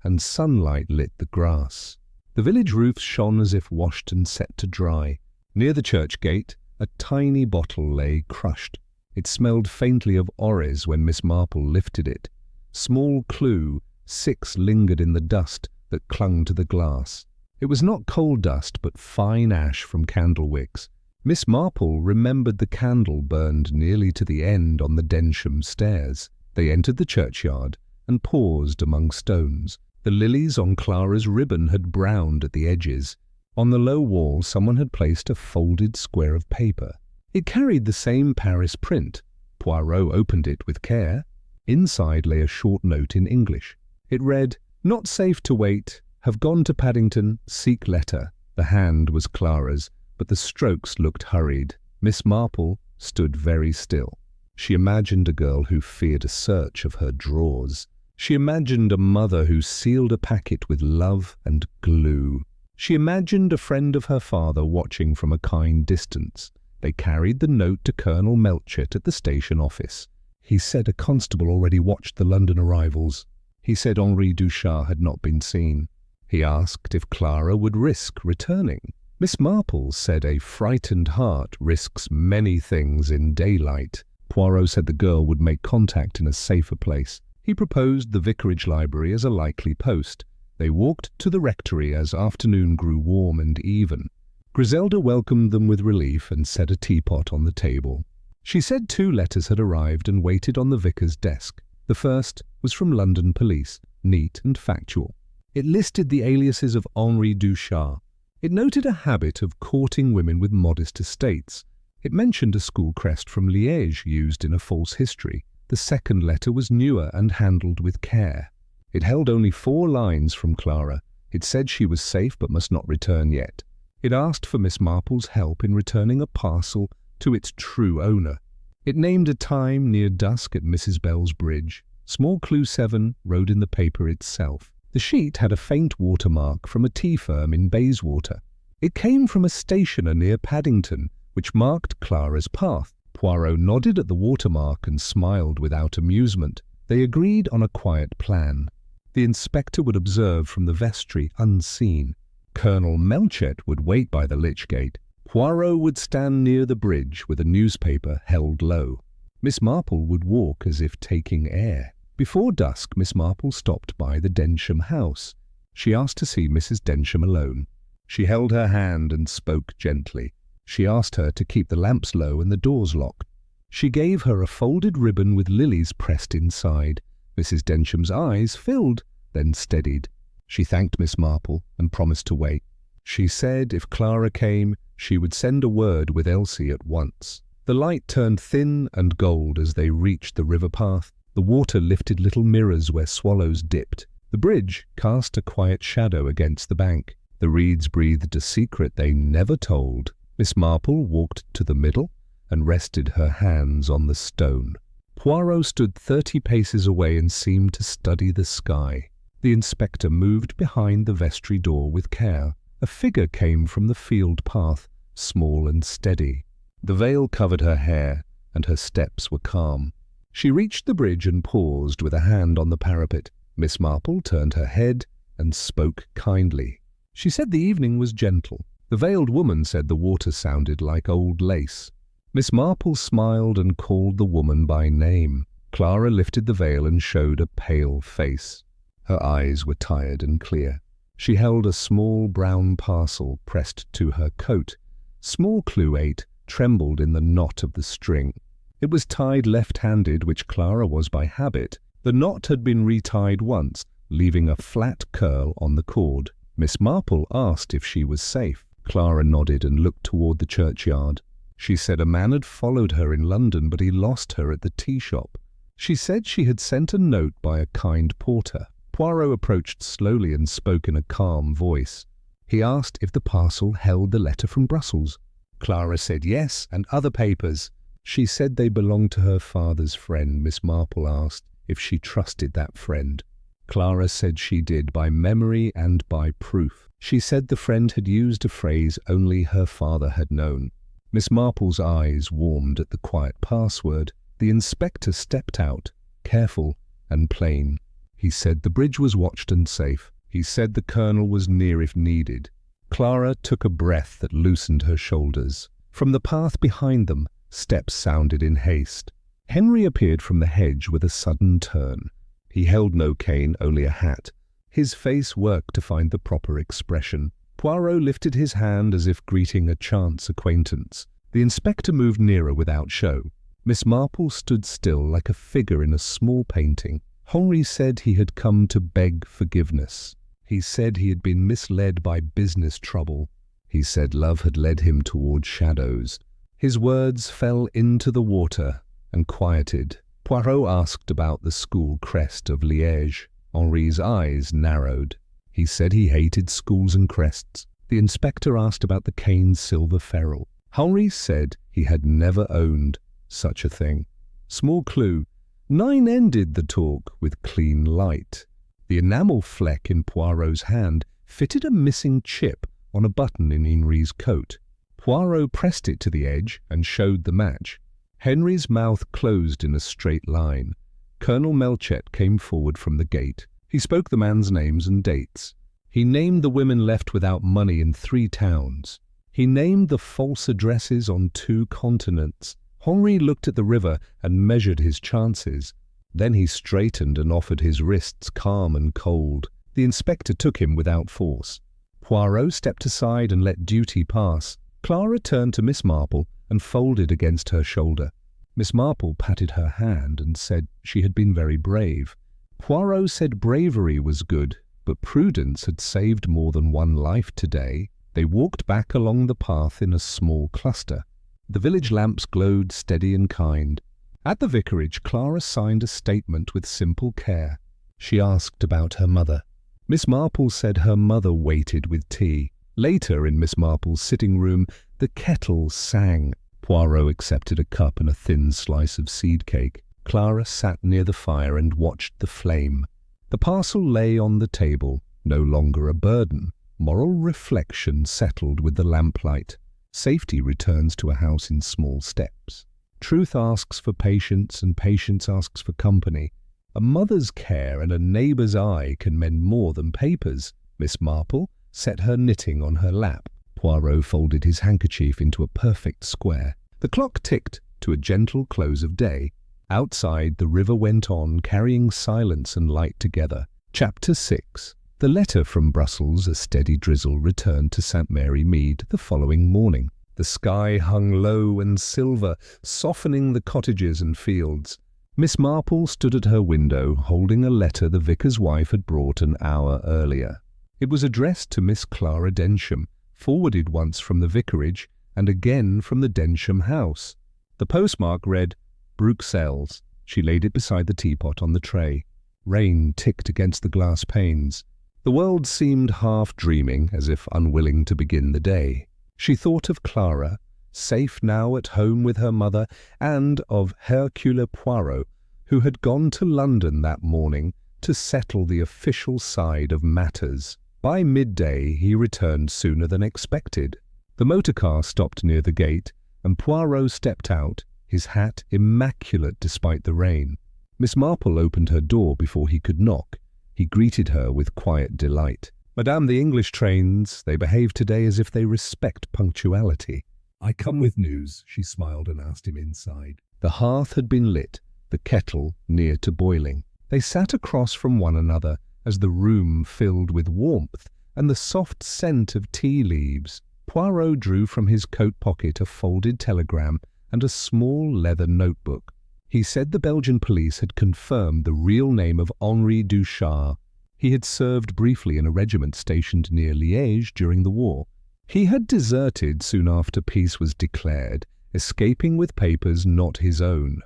and sunlight lit the grass. The village roofs shone as if washed and set to dry. Near the church gate, a tiny bottle lay crushed. It smelled faintly of orris when Miss Marple lifted it. Small clue 6 lingered in the dust that clung to the glass. It was not coal dust, but fine ash from candle wicks. Miss Marple remembered the candle burned nearly to the end on the Densham stairs. They entered the churchyard and paused among stones. The lilies on Clara's ribbon had browned at the edges. On the low wall someone had placed a folded square of paper. It carried the same Paris print. Poirot opened it with care. Inside lay a short note in English. It read, "Not safe to wait. Have gone to Paddington. Seek letter." The hand was Clara's, but the strokes looked hurried. Miss Marple stood very still. She imagined a girl who feared a search of her drawers. She imagined a mother who sealed a packet with love and glue. She imagined a friend of her father watching from a kind distance. They carried the note to Colonel Melchett at the station office. He said a constable already watched the London arrivals. He said Henri Duchat had not been seen. He asked if Clara would risk returning. Miss Marple said a frightened heart risks many things in daylight. Poirot said the girl would make contact in a safer place. He proposed the vicarage library as a likely post. They walked to the rectory as afternoon grew warm and even. Griselda welcomed them with relief and set a teapot on the table. She said 2 letters had arrived and waited on the vicar's desk. The first was from London police, neat and factual. It listed the aliases of Henri Duchat. It noted a habit of courting women with modest estates. It mentioned a school crest from Liège used in a false history. The second letter was newer and handled with care. It held only 4 lines from Clara. It said she was safe but must not return yet. It asked for Miss Marple's help in returning a parcel to its true owner. It named a time near dusk at Mrs. Bell's bridge. Small clue 7 rode in the paper itself. The sheet had a faint watermark from a tea firm in Bayswater. It came from a stationer near Paddington, which marked Clara's path. Poirot nodded at the watermark and smiled without amusement. They agreed on a quiet plan. The inspector would observe from the vestry unseen. Colonel Melchett would wait by the lich gate. Poirot would stand near the bridge with a newspaper held low. Miss Marple would walk as if taking air. Before dusk, Miss Marple stopped by the Densham house. She asked to see Mrs. Densham alone. She held her hand and spoke gently. She asked her to keep the lamps low and the doors locked. She gave her a folded ribbon with lilies pressed inside. Mrs. Densham's eyes filled, then steadied. She thanked Miss Marple and promised to wait. She said if Clara came, she would send a word with Elsie at once. The light turned thin and gold as they reached the river path. The water lifted little mirrors where swallows dipped. The bridge cast a quiet shadow against the bank. The reeds breathed a secret they never told. Miss Marple walked to the middle and rested her hands on the stone. Poirot stood 30 paces away and seemed to study the sky. The inspector moved behind the vestry door with care. A figure came from the field path, small and steady. The veil covered her hair, and her steps were calm. She reached the bridge and paused with a hand on the parapet. Miss Marple turned her head and spoke kindly. She said the evening was gentle. The veiled woman said the water sounded like old lace. Miss Marple smiled and called the woman by name. Clara lifted the veil and showed a pale face. Her eyes were tired and clear. She held a small brown parcel pressed to her coat. Small clue 8 trembled in the knot of the string. It was tied left-handed, which Clara was by habit. The knot had been retied once, leaving a flat curl on the cord. Miss Marple asked if she was safe. Clara nodded and looked toward the churchyard. She said a man had followed her in London, but he lost her at the tea shop. She said she had sent a note by a kind porter. Poirot approached slowly and spoke in a calm voice. He asked if the parcel held the letter from Brussels. Clara said yes, and other papers. She said they belonged to her father's friend. Miss Marple asked if she trusted that friend. Clara said she did, by memory and by proof. She said the friend had used a phrase only her father had known. Miss Marple's eyes warmed at the quiet password. The inspector stepped out, careful and plain. He said the bridge was watched and safe. He said the colonel was near if needed. Clara took a breath that loosened her shoulders. From the path behind them, steps sounded in haste. Henry appeared from the hedge with a sudden turn. He held no cane, only a hat. His face worked to find the proper expression. Poirot lifted his hand as if greeting a chance acquaintance. The inspector moved nearer without show. Miss Marple stood still like a figure in a small painting. Henri said he had come to beg forgiveness. He said he had been misled by business trouble. He said love had led him toward shadows. His words fell into the water and quieted. Poirot asked about the school crest of Liège. Henri's eyes narrowed. He said he hated schools and crests. The inspector asked about the Cane's silver ferrule. Henri said he had never owned such a thing. Small clue. 9 ended the talk with clean light. The enamel fleck in Poirot's hand fitted a missing chip on a button in Henri's coat. Poirot pressed it to the edge and showed the match. Henri's mouth closed in a straight line. Colonel Melchett came forward from the gate. He spoke the man's names and dates. He named the women left without money in 3 towns. He named the false addresses on 2 continents. Henri looked at the river and measured his chances. Then he straightened and offered his wrists calm and cold. The inspector took him without force. Poirot stepped aside and let duty pass. Clara turned to Miss Marple and folded against her shoulder. Miss Marple patted her hand and said she had been very brave. Poirot said bravery was good, but prudence had saved more than one life today. They walked back along the path in a small cluster. The village lamps glowed steady and kind. At the vicarage, Clara signed a statement with simple care. She asked about her mother. Miss Marple said her mother waited with tea. Later, in Miss Marple's sitting room, the kettle sang. Poirot accepted a cup and a thin slice of seed cake. Clara sat near the fire and watched the flame. The parcel lay on the table, no longer a burden. Moral reflection settled with the lamplight. Safety returns to a house in small steps. Truth asks for patience, and patience asks for company. A mother's care and a neighbour's eye can mend more than papers. Miss Marple set her knitting on her lap. Poirot folded his handkerchief into a perfect square. The clock ticked to a gentle close of day. Outside, the river went on, carrying silence and light together. Chapter 6. The letter from Brussels, a steady drizzle, returned to St. Mary Mead the following morning. The sky hung low and silver, softening the cottages and fields. Miss Marple stood at her window, holding a letter the vicar's wife had brought an hour earlier. It was addressed to Miss Clara Densham, forwarded once from the vicarage and again from the Densham house. The postmark read, Bruxelles. She laid it beside the teapot on the tray. Rain ticked against the glass panes. The world seemed half dreaming, as if unwilling to begin the day. She thought of Clara, safe now at home with her mother, and of Hercule Poirot, who had gone to London that morning to settle the official side of matters. By midday he returned sooner than expected. The motor car stopped near the gate, and Poirot stepped out, his hat immaculate despite the rain. Miss Marple opened her door before he could knock. He greeted her with quiet delight. Madame, the English trains, they behave today as if they respect punctuality. I come with news, she smiled and asked him inside. The hearth had been lit, the kettle near to boiling. They sat across from one another as the room filled with warmth and the soft scent of tea leaves. Poirot drew from his coat pocket a folded telegram and a small leather notebook. He said the Belgian police had confirmed the real name of Henri Duchard. He had served briefly in a regiment stationed near Liège during the war. He had deserted soon after peace was declared, escaping with papers not his own.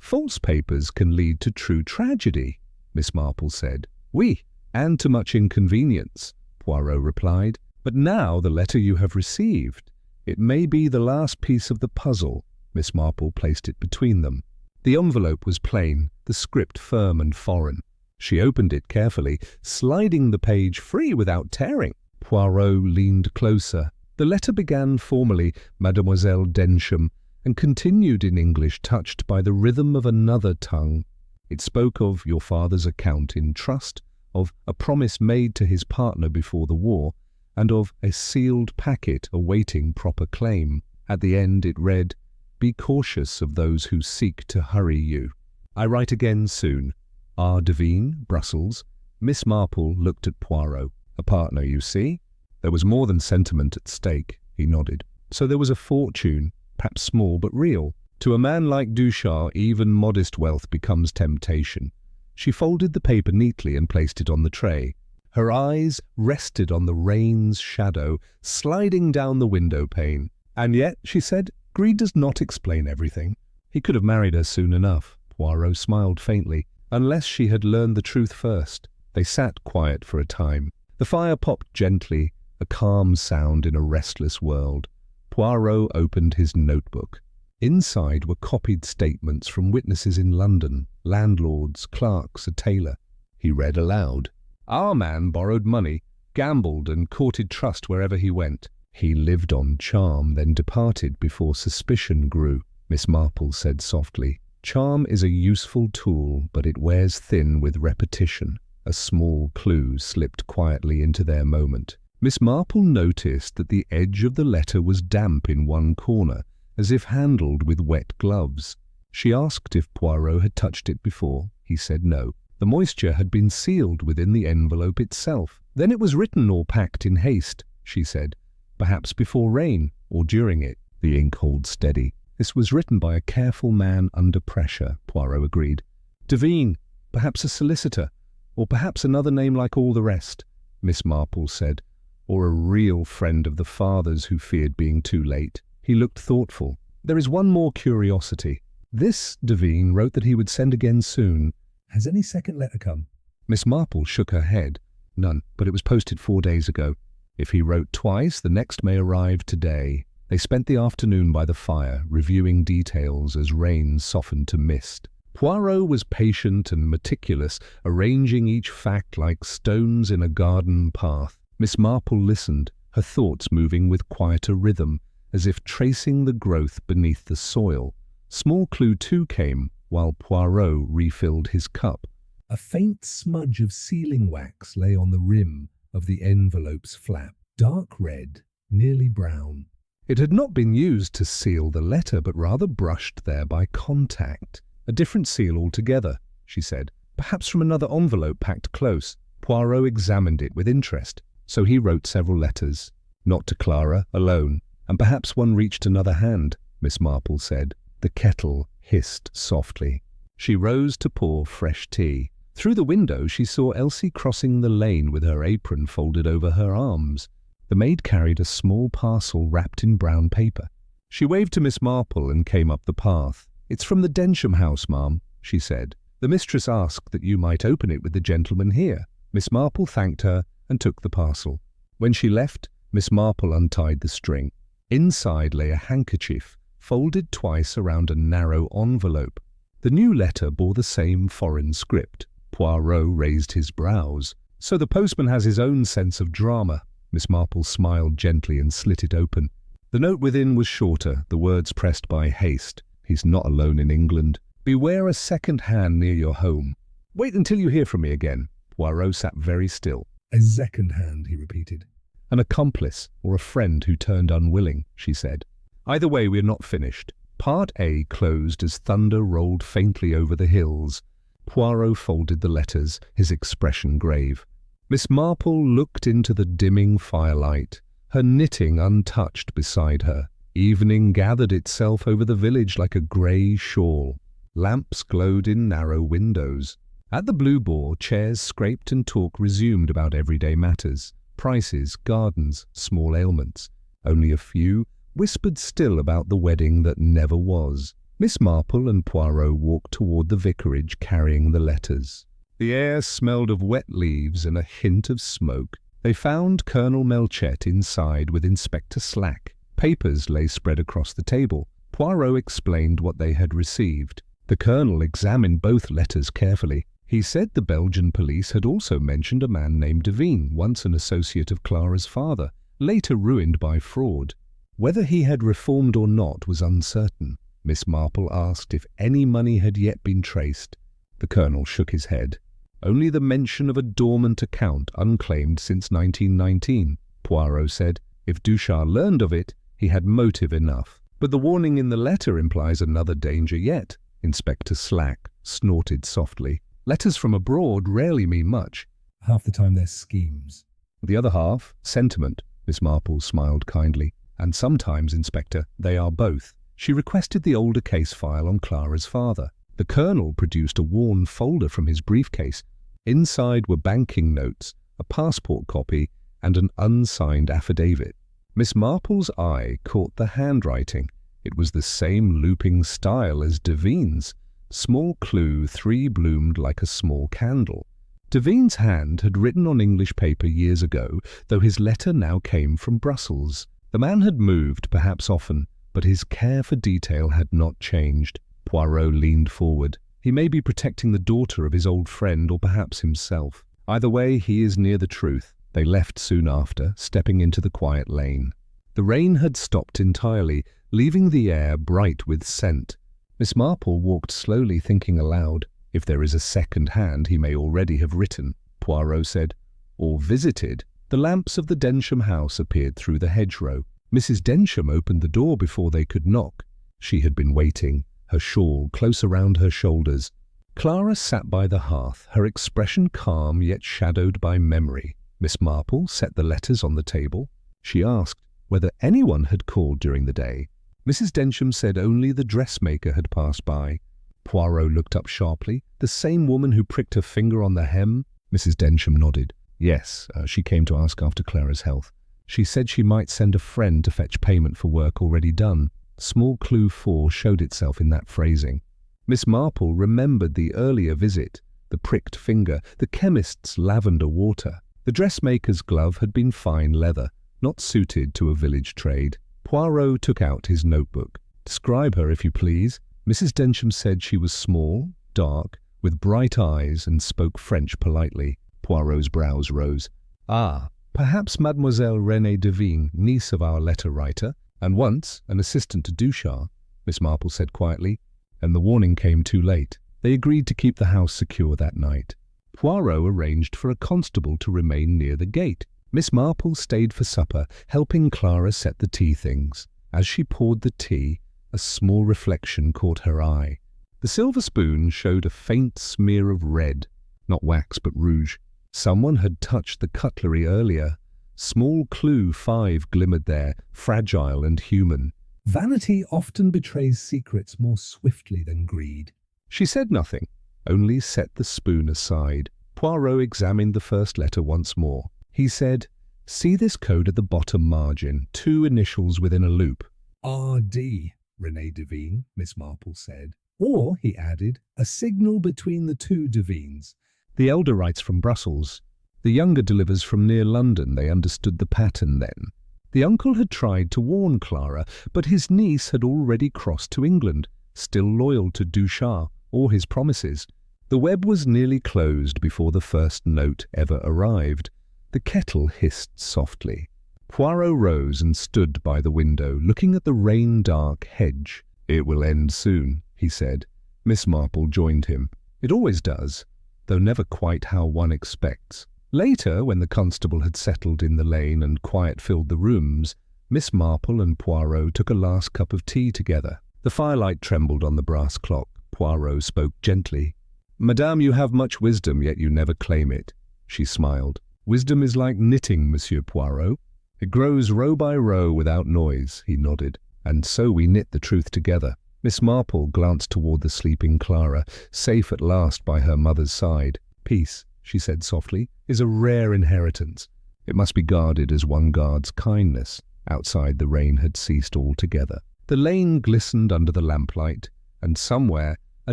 False papers can lead to true tragedy, Miss Marple said. Oui, and to much inconvenience, Poirot replied. But now the letter you have received. It may be the last piece of the puzzle. Miss Marple placed it between them. The envelope was plain, the script firm and foreign. She opened it carefully, sliding the page free without tearing. Poirot leaned closer. The letter began formally, Mademoiselle Densham, and continued in English touched by the rhythm of another tongue. It spoke of your father's account in trust, of a promise made to his partner before the war, and of a sealed packet awaiting proper claim. At the end it read, Be cautious of those who seek to hurry you. I write again soon. R. Devine, Brussels. Miss Marple looked at Poirot. A partner, you see? There was more than sentiment at stake, he nodded. So there was a fortune, perhaps small but real. To a man like Duchard, even modest wealth becomes temptation. She folded the paper neatly and placed it on the tray. Her eyes rested on the rain's shadow sliding down the window pane. "And yet," she said, "greed does not explain everything." He could have married her soon enough. Poirot smiled faintly. Unless she had learned the truth first. They sat quiet for a time. The fire popped gently, a calm sound in a restless world. Poirot opened his notebook. Inside were copied statements from witnesses in London, landlords, clerks, a tailor. He read aloud. "Our man borrowed money, gambled and courted trust wherever he went. He lived on charm, then departed before suspicion grew," Miss Marple said softly. "Charm is a useful tool, but it wears thin with repetition." A small clue slipped quietly into their moment. Miss Marple noticed that the edge of the letter was damp in one corner, as if handled with wet gloves. She asked if Poirot had touched it before. He said no. The moisture had been sealed within the envelope itself. "Then it was written or packed in haste," she said. "Perhaps before rain, or during it." The ink held steady. "This was written by a careful man under pressure," Poirot agreed. "Devine, perhaps a solicitor, or perhaps another name like all the rest," Miss Marple said. "Or a real friend of the father's who feared being too late." He looked thoughtful. "There is one more curiosity. This Devine wrote that he would send again soon. Has any second letter come?" Miss Marple shook her head. "None, but it was posted 4 days ago. If he wrote twice, the next may arrive today." They spent the afternoon by the fire, reviewing details as rain softened to mist. Poirot was patient and meticulous, arranging each fact like stones in a garden path. Miss Marple listened, her thoughts moving with quieter rhythm, as if tracing the growth beneath the soil. Small clue too came, while Poirot refilled his cup. A faint smudge of sealing wax lay on the rim of the envelope's flap, dark red, nearly brown. It had not been used to seal the letter, but rather brushed there by contact. "A different seal altogether," she said. "Perhaps from another envelope packed close." Poirot examined it with interest. So he wrote several letters. "Not to Clara, alone. And perhaps one reached another hand," Miss Marple said. The kettle hissed softly. She rose to pour fresh tea. Through the window she saw Elsie crossing the lane with her apron folded over her arms. The maid carried a small parcel wrapped in brown paper. She waved to Miss Marple and came up the path. "It's from the Densham house, ma'am," she said. "The mistress asked that you might open it with the gentleman here." Miss Marple thanked her and took the parcel. When she left, Miss Marple untied the string. Inside lay a handkerchief, folded twice around a narrow envelope. The new letter bore the same foreign script. Poirot raised his brows. "So the postman has his own sense of drama." Miss Marple smiled gently and slit it open. The note within was shorter, the words pressed by haste. "He's not alone in England. Beware a second hand near your home. Wait until you hear from me again." Poirot sat very still. "A second hand," he repeated. "An accomplice, or a friend who turned unwilling," she said. "Either way, we are not finished." Part A closed as thunder rolled faintly over the hills. Poirot folded the letters, his expression grave. Miss Marple looked into the dimming firelight, her knitting untouched beside her. Evening gathered itself over the village like a grey shawl. Lamps glowed in narrow windows. At the Blue Boar, chairs scraped and talk resumed about everyday matters. Prices, gardens, small ailments. Only a few whispered still about the wedding that never was. Miss Marple and Poirot walked toward the vicarage carrying the letters. The air smelled of wet leaves and a hint of smoke. They found Colonel Melchett inside with Inspector Slack. Papers lay spread across the table. Poirot explained what they had received. The Colonel examined both letters carefully. He said the Belgian police had also mentioned a man named Devine, once an associate of Clara's father, later ruined by fraud. Whether he had reformed or not was uncertain. Miss Marple asked if any money had yet been traced. The Colonel shook his head. Only the mention of a dormant account unclaimed since 1919. Poirot said if Ducharme learned of it, he had motive enough. But the warning in the letter implies another danger yet. Inspector Slack snorted softly. Letters from abroad rarely mean much. "Half the time they're schemes." "The other half, sentiment," Miss Marple smiled kindly. "And sometimes, Inspector, they are both." She requested the older case file on Clara's father. The Colonel produced a worn folder from his briefcase. Inside were banking notes, a passport copy, and an unsigned affidavit. Miss Marple's eye caught the handwriting. It was the same looping style as Devine's. Small clue, 3 bloomed like a small candle. Devine's hand had written on English paper years ago, though his letter now came from Brussels. The man had moved, perhaps often, but his care for detail had not changed. Poirot leaned forward. He may be protecting the daughter of his old friend, or perhaps himself. Either way, he is near the truth. They left soon after, stepping into the quiet lane. The rain had stopped entirely, leaving the air bright with scent. Miss Marple walked slowly, thinking aloud. If there is a second hand, he may already have written, Poirot said, or visited. The lamps of the Densham house appeared through the hedgerow. Mrs. Densham opened the door before they could knock. She had been waiting, her shawl close around her shoulders. Clara sat by the hearth, her expression calm yet shadowed by memory. Miss Marple set the letters on the table. She asked whether anyone had called during the day. Mrs. Densham said only the dressmaker had passed by. Poirot looked up sharply. The same woman who pricked her finger on the hem? Mrs. Densham nodded. Yes, she came to ask after Clara's health. She said she might send a friend to fetch payment for work already done. Small clue 4 showed itself in that phrasing. Miss Marple remembered the earlier visit, the pricked finger, the chemist's lavender water. The dressmaker's glove had been fine leather, not suited to a village trade. Poirot took out his notebook. Describe her, if you please. Mrs. Densham said she was small, dark, with bright eyes, and spoke French politely. Poirot's brows rose. Ah, perhaps Mademoiselle Renée Devine, niece of our letter-writer, and once an assistant to Ducharme, Miss Marple said quietly, and the warning came too late. They agreed to keep the house secure that night. Poirot arranged for a constable to remain near the gate. Miss Marple stayed for supper, helping Clara set the tea things. As she poured the tea, a small reflection caught her eye. The silver spoon showed a faint smear of red, not wax but rouge. Someone had touched the cutlery earlier. Small clue 5 glimmered there, fragile and human. Vanity often betrays secrets more swiftly than greed. She said nothing, only set the spoon aside. Poirot examined the first letter once more. He said, "See this code at the bottom margin, 2 initials within a loop." R.D., Renée Devine, Miss Marple said. Or, he added, a signal between the 2 Devines. The elder writes from Brussels. The younger delivers from near London. They understood the pattern then. The uncle had tried to warn Clara, but his niece had already crossed to England, still loyal to Ducharme or his promises. The web was nearly closed before the first note ever arrived. The kettle hissed softly. Poirot rose and stood by the window, looking at the rain-dark hedge. "It will end soon," he said. Miss Marple joined him. "It always does, though never quite how one expects." Later, when the constable had settled in the lane and quiet filled the rooms, Miss Marple and Poirot took a last cup of tea together. The firelight trembled on the brass clock. Poirot spoke gently. "Madame, you have much wisdom, yet you never claim it." She smiled. "Wisdom is like knitting, Monsieur Poirot. It grows row by row without noise," he nodded. "And so we knit the truth together." Miss Marple glanced toward the sleeping Clara, safe at last by her mother's side. "Peace," she said softly, "is a rare inheritance. It must be guarded as one guards kindness." Outside the rain had ceased altogether. The lane glistened under the lamplight, and somewhere a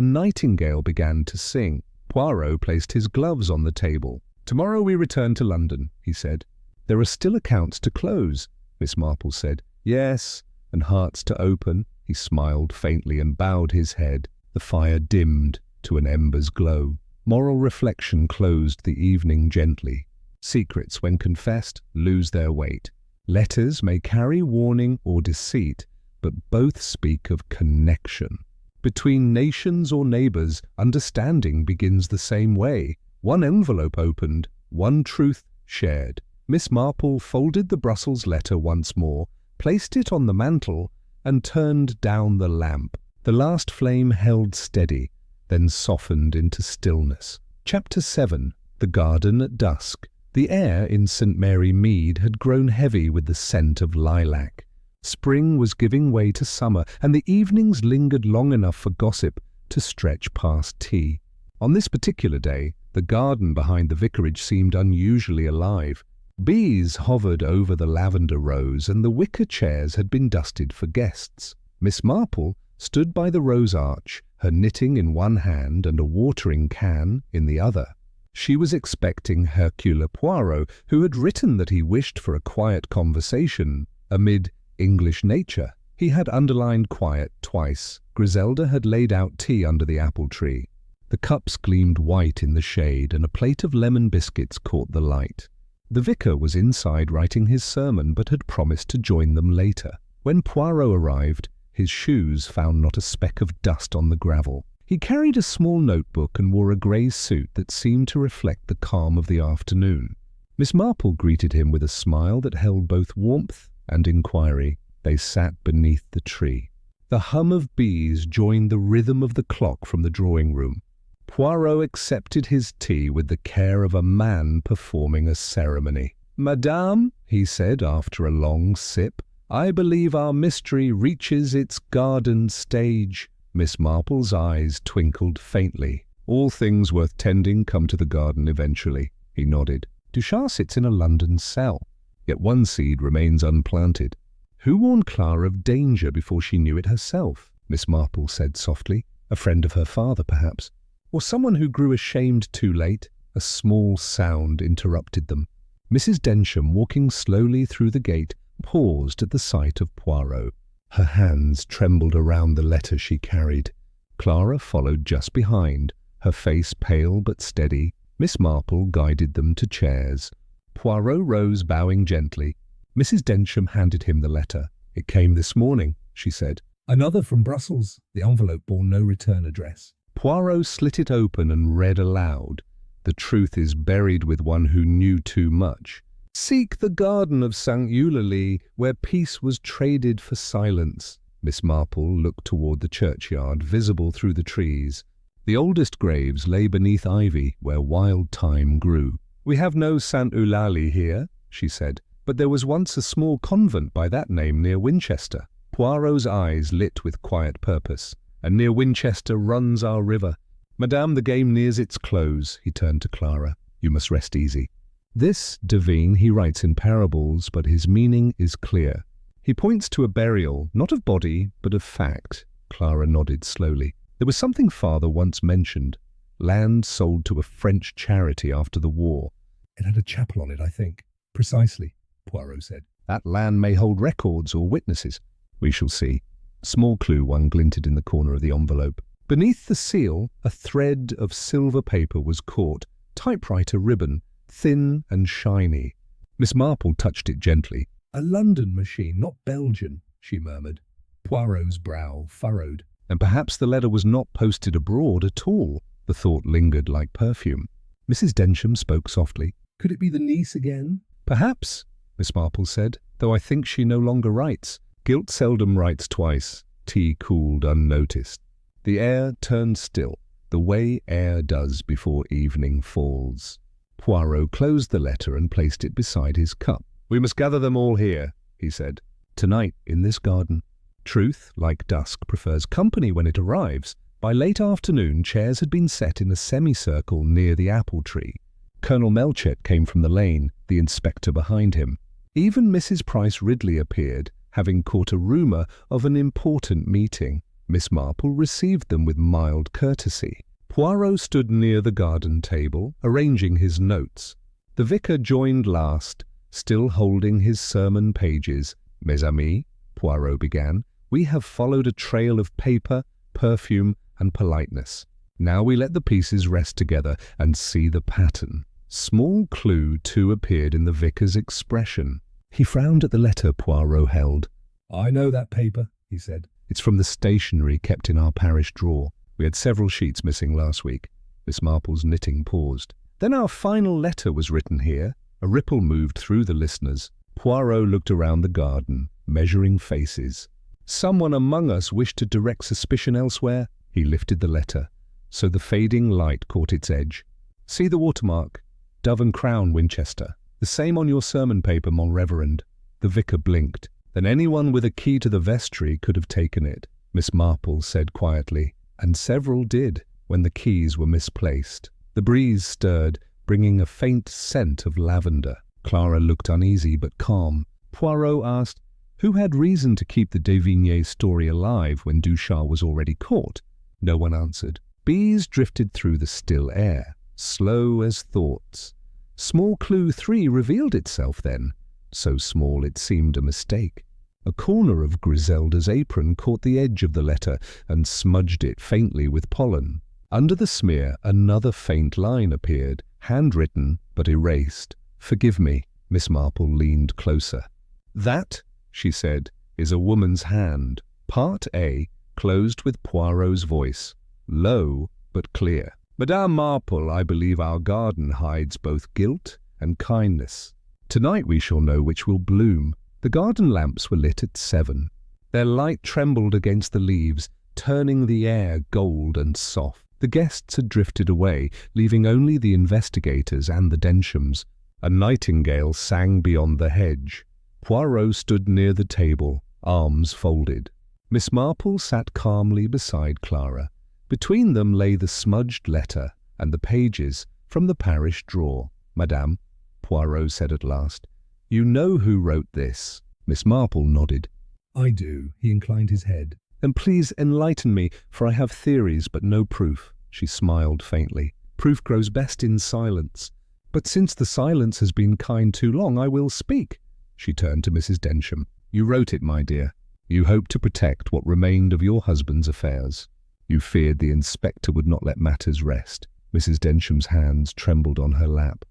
nightingale began to sing. Poirot placed his gloves on the table. "Tomorrow we return to London," he said. "There are still accounts to close," Miss Marple said. "Yes, and hearts to open." He smiled faintly and bowed his head. The fire dimmed to an ember's glow. Moral reflection closed the evening gently. Secrets, when confessed, lose their weight. Letters may carry warning or deceit, but both speak of connection. Between nations or neighbors, understanding begins the same way. One envelope opened, one truth shared. Miss Marple folded the Brussels letter once more, placed it on the mantel, and turned down the lamp. The last flame held steady, then softened into stillness. Chapter 7. The Garden at Dusk. The air in St. Mary Mead had grown heavy with the scent of lilac. Spring was giving way to summer, and the evenings lingered long enough for gossip to stretch past tea. On this particular day, the garden behind the vicarage seemed unusually alive. Bees hovered over the lavender rows, and the wicker chairs had been dusted for guests. Miss Marple stood by the rose arch, her knitting in one hand and a watering can in the other. She was expecting Hercule Poirot, who had written that he wished for a quiet conversation amid English nature. He had underlined quiet twice. Griselda had laid out tea under the apple tree. The cups gleamed white in the shade, and a plate of lemon biscuits caught the light. The vicar was inside writing his sermon, but had promised to join them later. When Poirot arrived, his shoes found not a speck of dust on the gravel. He carried a small notebook and wore a grey suit that seemed to reflect the calm of the afternoon. Miss Marple greeted him with a smile that held both warmth and inquiry. They sat beneath the tree. The hum of bees joined the rhythm of the clock from the drawing-room. Poirot accepted his tea with the care of a man performing a ceremony. "Madame," he said after a long sip, "I believe our mystery reaches its garden stage." Miss Marple's eyes twinkled faintly. "All things worth tending come to the garden eventually," he nodded. "Duchat sits in a London cell, yet one seed remains unplanted." "Who warned Clara of danger before she knew it herself?" Miss Marple said softly. "A friend of her father, perhaps. Or someone who grew ashamed too late." A small sound interrupted them. Mrs. Densham, walking slowly through the gate, paused at the sight of Poirot. Her hands trembled around the letter she carried. Clara followed just behind, her face pale but steady. Miss Marple guided them to chairs. Poirot rose, bowing gently. Mrs. Densham handed him the letter. "It came this morning," she said. "Another from Brussels." The envelope bore no return address. Poirot slit it open and read aloud. "The truth is buried with one who knew too much. Seek the garden of St. Eulalie, where peace was traded for silence." Miss Marple looked toward the churchyard, visible through the trees. The oldest graves lay beneath ivy, where wild thyme grew. "We have no St. Eulalie here," she said, "but there was once a small convent by that name near Winchester." Poirot's eyes lit with quiet purpose. "And near Winchester runs our river. Madame, the game nears its close." He turned to Clara. "You must rest easy. This, Devine, he writes in parables, but his meaning is clear. He points to a burial, not of body, but of fact." Clara nodded slowly. "There was something father once mentioned. Land sold to a French charity after the war." "It had a chapel on it, I think." "Precisely," Poirot said. "That land may hold records or witnesses. We shall see." Small clue one glinted in the corner of the envelope. Beneath the seal, a thread of silver paper was caught, typewriter ribbon, thin and shiny. Miss Marple touched it gently. "A London machine, not Belgian," she murmured. Poirot's brow furrowed. And perhaps the letter was not posted abroad at all. The thought lingered like perfume. Mrs. Densham spoke softly. "Could it be the niece again?" "Perhaps," Miss Marple said, "though I think she no longer writes. Guilt seldom writes twice." Tea cooled unnoticed. The air turned still, the way air does before evening falls. Poirot closed the letter and placed it beside his cup. "We must gather them all here," he said. "Tonight, in this garden." Truth, like dusk, prefers company when it arrives. By late afternoon, chairs had been set in a semicircle near the apple tree. Colonel Melchett came from the lane, the inspector behind him. Even Mrs. Price Ridley appeared, having caught a rumour of an important meeting. Miss Marple received them with mild courtesy. Poirot stood near the garden table, arranging his notes. The vicar joined last, still holding his sermon pages. "Mes amis," Poirot began, "we have followed a trail of paper, perfume, and politeness. Now we let the pieces rest together and see the pattern." Small clue, too, appeared in the vicar's expression. He frowned at the letter Poirot held. "I know that paper," he said. "It's from the stationery kept in our parish drawer. We had several sheets missing last week." Miss Marple's knitting paused. "Then our final letter was written here." A ripple moved through the listeners. Poirot looked around the garden, measuring faces. "Someone among us wished to direct suspicion elsewhere." He lifted the letter, so the fading light caught its edge. "See the watermark? Dove and Crown, Winchester. The same on your sermon paper, mon reverend." The vicar blinked. "Then anyone with a key to the vestry could have taken it," Miss Marple said quietly. and several did when the keys were misplaced. The breeze stirred, bringing a faint scent of lavender. Clara looked uneasy but calm. Poirot asked, who had reason to keep the de Vigny story alive when Ducharme was already caught? No one answered. Bees drifted through the still air, slow as thoughts. Small clue 3 revealed itself then, so small it seemed a mistake. A corner of Griselda's apron caught the edge of the letter and smudged it faintly with pollen. Under the smear, another faint line appeared, handwritten but erased. Forgive me. Miss Marple leaned closer. That, she said, is a woman's hand. Part A, closed with Poirot's voice, low but clear. Madame Marple, I believe our garden hides both guilt and kindness. Tonight we shall know which will bloom. The garden lamps were lit at 7. Their light trembled against the leaves, turning the air gold and soft. The guests had drifted away, leaving only the investigators and the Denshams. A nightingale sang beyond the hedge. Poirot stood near the table, arms folded. Miss Marple sat calmly beside Clara. Between them lay the smudged letter and the pages from the parish drawer. Madame, Poirot said at last, you know who wrote this? Miss Marple nodded. I do. He inclined his head. Then please enlighten me, for I have theories but no proof. She smiled faintly. Proof grows best in silence. But since the silence has been kind too long, I will speak. She turned to Mrs. Densham. You wrote it, my dear. You hoped to protect what remained of your husband's affairs. You feared the inspector would not let matters rest. Mrs. Densham's hands trembled on her lap.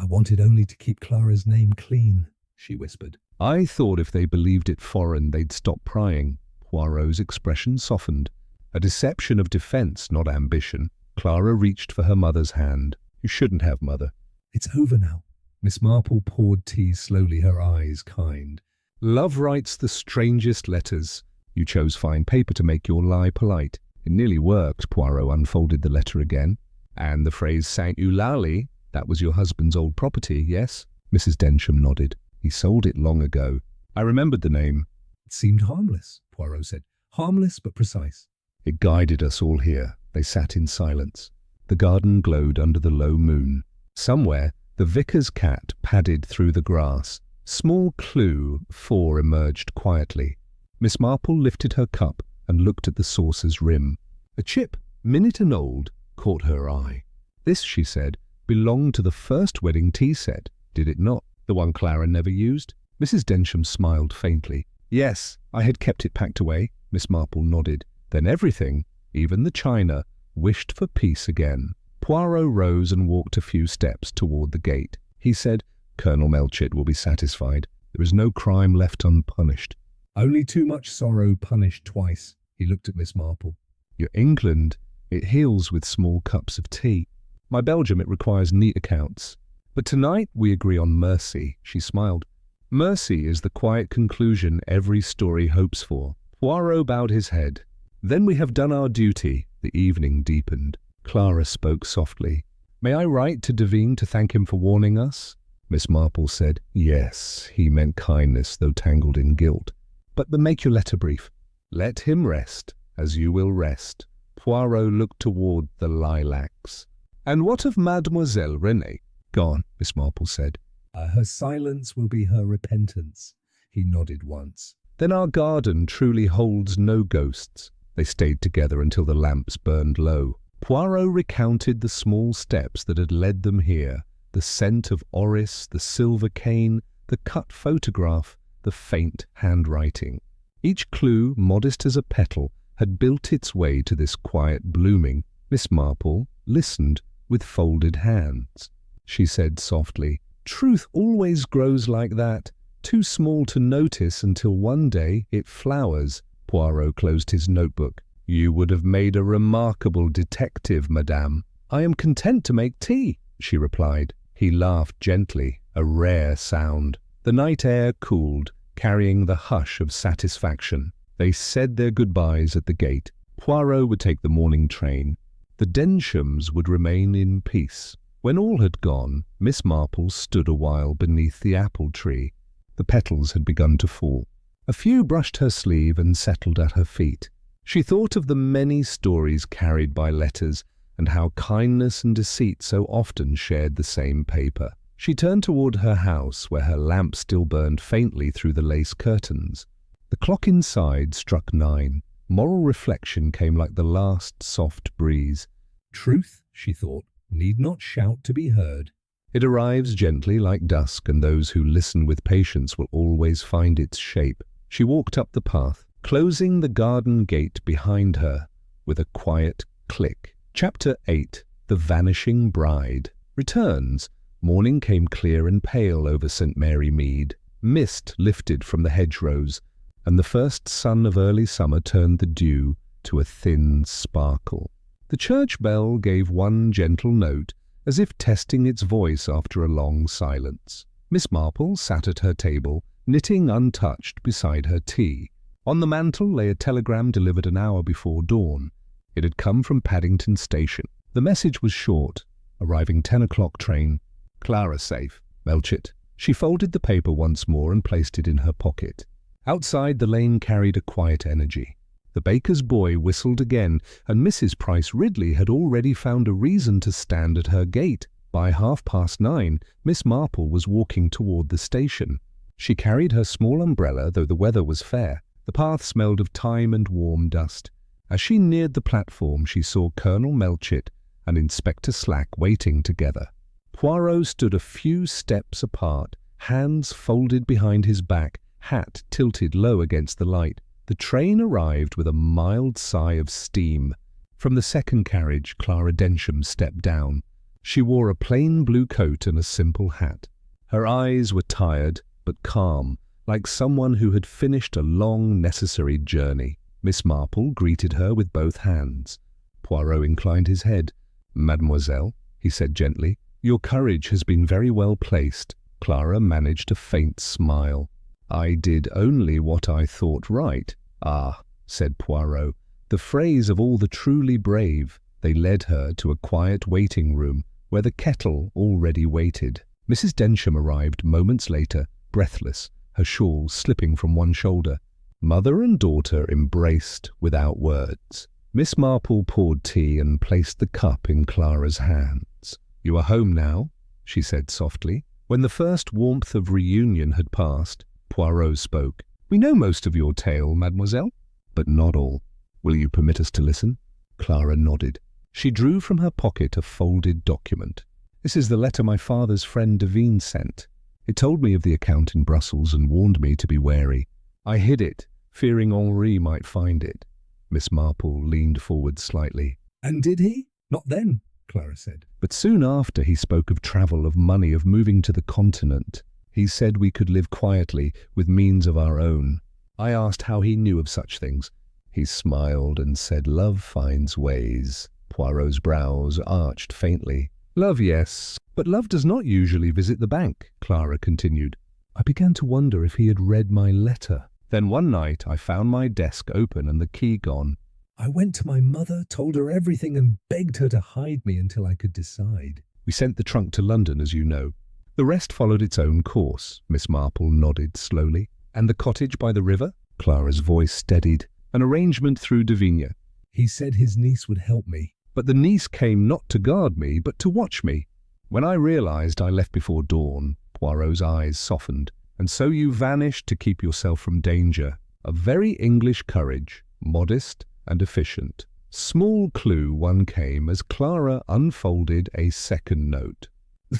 I wanted only to keep Clara's name clean, she whispered. I thought if they believed it foreign, they'd stop prying. Poirot's expression softened. A deception of defence, not ambition. Clara reached for her mother's hand. You shouldn't have, Mother. It's over now. Miss Marple poured tea slowly, her eyes kind. Love writes the strangest letters. You chose fine paper to make your lie polite. It nearly worked. Poirot unfolded the letter again. And the phrase Saint Eulalie, that was your husband's old property, yes? Mrs. Densham nodded. He sold it long ago. I remembered the name. It seemed harmless, Poirot said. Harmless but precise. It guided us all here. They sat in silence. The garden glowed under the low moon. Somewhere, the vicar's cat padded through the grass. Small clue 4 emerged quietly. Miss Marple lifted her cup and looked at the saucer's rim. A chip, minute and old, caught her eye. This, she said, belonged to the first wedding tea set, did it not? The one Clara never used? Mrs. Densham smiled faintly. Yes, I had kept it packed away. Miss Marple nodded. Then everything, even the china, wished for peace again. Poirot rose and walked a few steps toward the gate. He said, Colonel Melchett will be satisfied. There is no crime left unpunished. Only too much sorrow punished twice. He looked at Miss Marple. Your England, it heals with small cups of tea. My Belgium, it requires neat accounts. But tonight we agree on mercy. She smiled. Mercy is the quiet conclusion every story hopes for. Poirot bowed his head. Then we have done our duty. The evening deepened. Clara spoke softly. May I write to Devine to thank him for warning us? Miss Marple said, yes, he meant kindness, though tangled in guilt. But make your letter brief. Let him rest, as you will rest. Poirot looked toward the lilacs. And what of Mademoiselle Renée? Gone, Miss Marple said. Her silence will be her repentance. He nodded once. Then our garden truly holds no ghosts. They stayed together until the lamps burned low. Poirot recounted the small steps that had led them here, the scent of orris, the silver cane, the cut photograph, the faint handwriting. Each clue, modest as a petal, had built its way to this quiet blooming. Miss Marple listened with folded hands. She said softly, truth always grows like that, too small to notice until one day it flowers. Poirot closed his notebook. You would have made a remarkable detective, madame. I am content to make tea, she replied. He laughed gently, a rare sound. The night air cooled, carrying the hush of satisfaction. They said their goodbyes at the gate. Poirot would take the morning train. The Denshams would remain in peace. When all had gone, Miss Marple stood a while beneath the apple tree. The petals had begun to fall. A few brushed her sleeve and settled at her feet. She thought of the many stories carried by letters and how kindness and deceit so often shared the same paper. She turned toward her house, where her lamp still burned faintly through the lace curtains. The clock inside struck 9. Moral reflection came like the last soft breeze. Truth, she thought, need not shout to be heard. It arrives gently like dusk, and those who listen with patience will always find its shape. She walked up the path, closing the garden gate behind her with a quiet click. Chapter 8. The Vanishing Bride returns. Morning came clear and pale over St. Mary Mead. Mist lifted from the hedgerows, and the first sun of early summer turned the dew to a thin sparkle. The church bell gave one gentle note, as if testing its voice after a long silence. Miss Marple sat at her table, knitting untouched beside her tea. On the mantel lay a telegram delivered an hour before dawn. It had come from Paddington Station. The message was short. Arriving 10 o'clock train. Clara safe. Melchett. She folded the paper once more and placed it in her pocket. Outside, the lane carried a quiet energy. The baker's boy whistled again, and Mrs. Price Ridley had already found a reason to stand at her gate. By 9:30, Miss Marple was walking toward the station. She carried her small umbrella, though the weather was fair. The path smelled of thyme and warm dust. As she neared the platform, she saw Colonel Melchett and Inspector Slack waiting together. Poirot stood a few steps apart, hands folded behind his back, hat tilted low against the light. The train arrived with a mild sigh of steam. From the second carriage, Clara Densham stepped down. She wore a plain blue coat and a simple hat. Her eyes were tired, but calm, like someone who had finished a long, necessary journey. Miss Marple greeted her with both hands. Poirot inclined his head. "Mademoiselle," he said gently, "your courage has been very well placed." Clara managed a faint smile. "I did only what I thought right." "Ah," said Poirot, the phrase of all the truly brave. They led her to a quiet waiting room where the kettle already waited. Mrs. Densham arrived moments later, breathless, her shawl slipping from one shoulder. Mother and daughter embraced without words. Miss Marple poured tea and placed the cup in Clara's hands. "You are home now," she said softly. When the first warmth of reunion had passed, Poirot spoke. "We know most of your tale, mademoiselle, but not all. Will you permit us to listen?" Clara nodded. She drew from her pocket a folded document. "This is the letter my father's friend Devine sent. It told me of the account in Brussels and warned me to be wary. I hid it, fearing Henri might find it." Miss Marple leaned forward slightly. "And did he?" "Not then," Clara said. "But soon after he spoke of travel, of money, of moving to the continent. He said we could live quietly, with means of our own. I asked how he knew of such things. He smiled and said love finds ways." Poirot's brows arched faintly. "Love, yes, but love does not usually visit the bank," Clara continued. "I began to wonder if he had read my letter. Then one night I found my desk open and the key gone. I went to my mother, told her everything and begged her to hide me until I could decide." We sent the trunk to London, as you know. The rest followed its own course." Miss Marple nodded slowly. "And the cottage by the river?" Clara's voice steadied. "An arrangement through Devinia." "He said his niece would help me." "But the niece came not to guard me, but to watch me. When I realized I left before dawn," Poirot's eyes softened, "and so you vanished to keep yourself from danger. A very English courage, modest and efficient." Small clue one came as Clara unfolded a second note.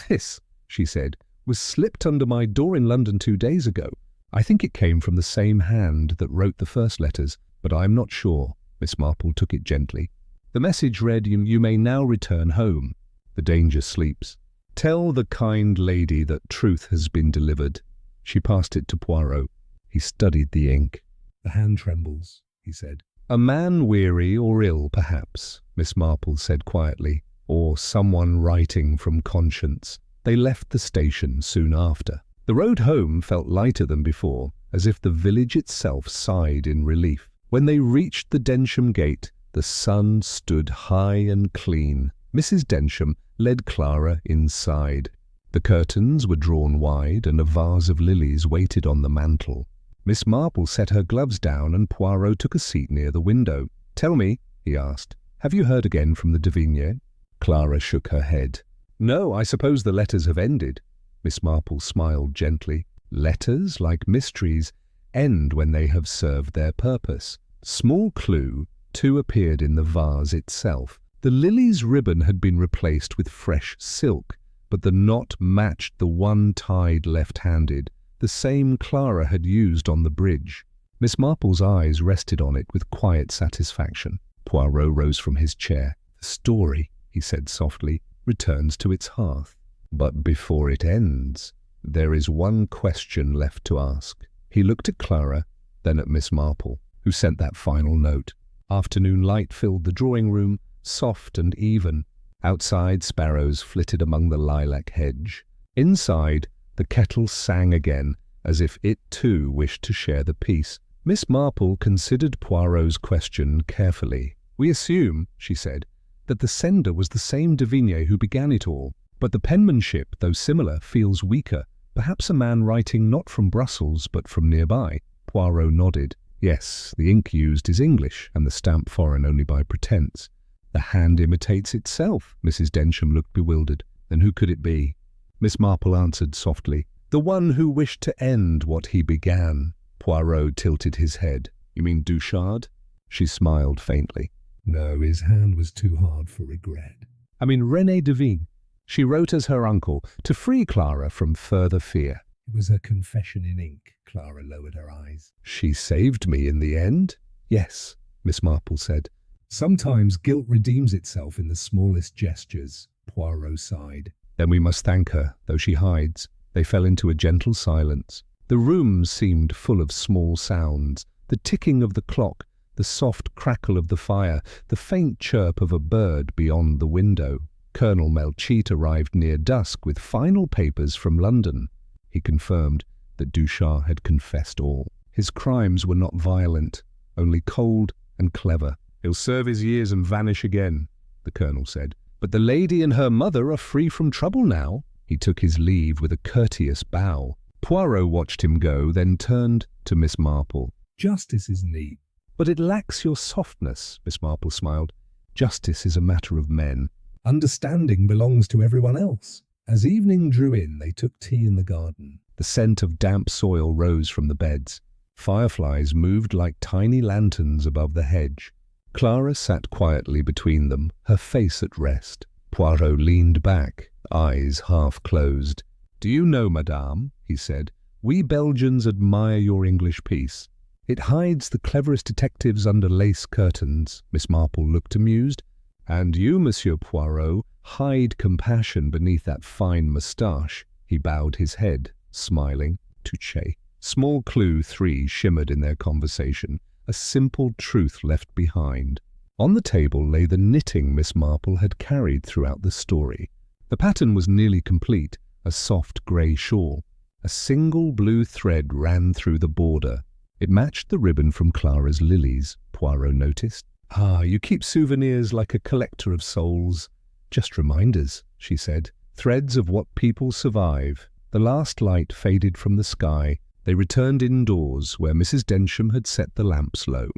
"This," she said, "was slipped under my door in London 2 days ago. I think it came from the same hand that wrote the first letters, but I am not sure." Miss Marple took it gently. The message read, "You may now return home. The danger sleeps. Tell the kind lady that truth has been delivered." She passed it to Poirot. He studied the ink. "The hand trembles," he said. "A man weary or ill, perhaps," Miss Marple said quietly, "or someone writing from conscience." They left the station soon after. The road home felt lighter than before, as if the village itself sighed in relief. When they reached the Densham gate, the sun stood high and clean. Mrs. Densham led Clara inside. The curtains were drawn wide and a vase of lilies waited on the mantel. Miss Marple set her gloves down and Poirot took a seat near the window. "Tell me," he asked, "have you heard again from the Devine?" Clara shook her head. "No, I suppose the letters have ended." Miss Marple smiled gently. "Letters, like mysteries, end when they have served their purpose." Small clue, 2 appeared in the vase itself. The lily's ribbon had been replaced with fresh silk, but the knot matched the one tied left-handed, the same Clara had used on the bridge. Miss Marple's eyes rested on it with quiet satisfaction. Poirot rose from his chair. "The story," he said softly, "returns to its hearth. But before it ends, there is one question left to ask." He looked at Clara, then at Miss Marple, who sent that final note. Afternoon light filled the drawing room, soft and even. Outside, sparrows flitted among the lilac hedge. Inside, the kettle sang again, as if it too wished to share the peace. Miss Marple considered Poirot's question carefully. "We assume," she said, "that the sender was the same Devine who began it all, but the penmanship, though similar, feels weaker. Perhaps a man writing not from Brussels but from nearby." Poirot nodded. "Yes, the ink used is English, and the stamp foreign only by pretence." "The hand imitates itself." Mrs. Densham looked bewildered. "Then who could it be?" Miss Marple answered softly, "The one who wished to end what he began." Poirot tilted his head. "You mean Duchard?" She smiled faintly. "No, his hand was too hard for regret." "I mean René Devine. She wrote as her uncle to free Clara from further fear." It was her confession in ink. Clara lowered her eyes. "She saved me in the end?" "Yes," Miss Marple said. "Sometimes guilt redeems itself in the smallest gestures," Poirot sighed. "Then we must thank her, though she hides." They fell into a gentle silence. The room seemed full of small sounds, the ticking of the clock, the soft crackle of the fire, the faint chirp of a bird beyond the window. Colonel Melchite arrived near dusk with final papers from London. He confirmed that Duchard had confessed all. His crimes were not violent, only cold and clever. "He'll serve his years and vanish again," the colonel said. "But the lady and her mother are free from trouble now." He took his leave with a courteous bow. Poirot watched him go, then turned to Miss Marple. "Justice is neat." "But it lacks your softness," Miss Marple smiled. "Justice is a matter of men." "Understanding belongs to everyone else." As evening drew in, they took tea in the garden. The scent of damp soil rose from the beds. Fireflies moved like tiny lanterns above the hedge. Clara sat quietly between them, her face at rest. Poirot leaned back, eyes half closed. "Do you know, madame," he said, "we Belgians admire your English peace. It hides the cleverest detectives under lace curtains." Miss Marple looked amused. "And you, Monsieur Poirot, hide compassion beneath that fine moustache." He bowed his head, smiling. "Touché." Small clue 3 shimmered in their conversation, a simple truth left behind. On the table lay the knitting Miss Marple had carried throughout the story. The pattern was nearly complete, a soft grey shawl. A single blue thread ran through the border. It matched the ribbon from Clara's lilies, Poirot noticed. "Ah, you keep souvenirs like a collector of souls." "Just reminders," she said. "Threads of what people survive." The last light faded from the sky. They returned indoors, where Mrs. Densham had set the lamps low.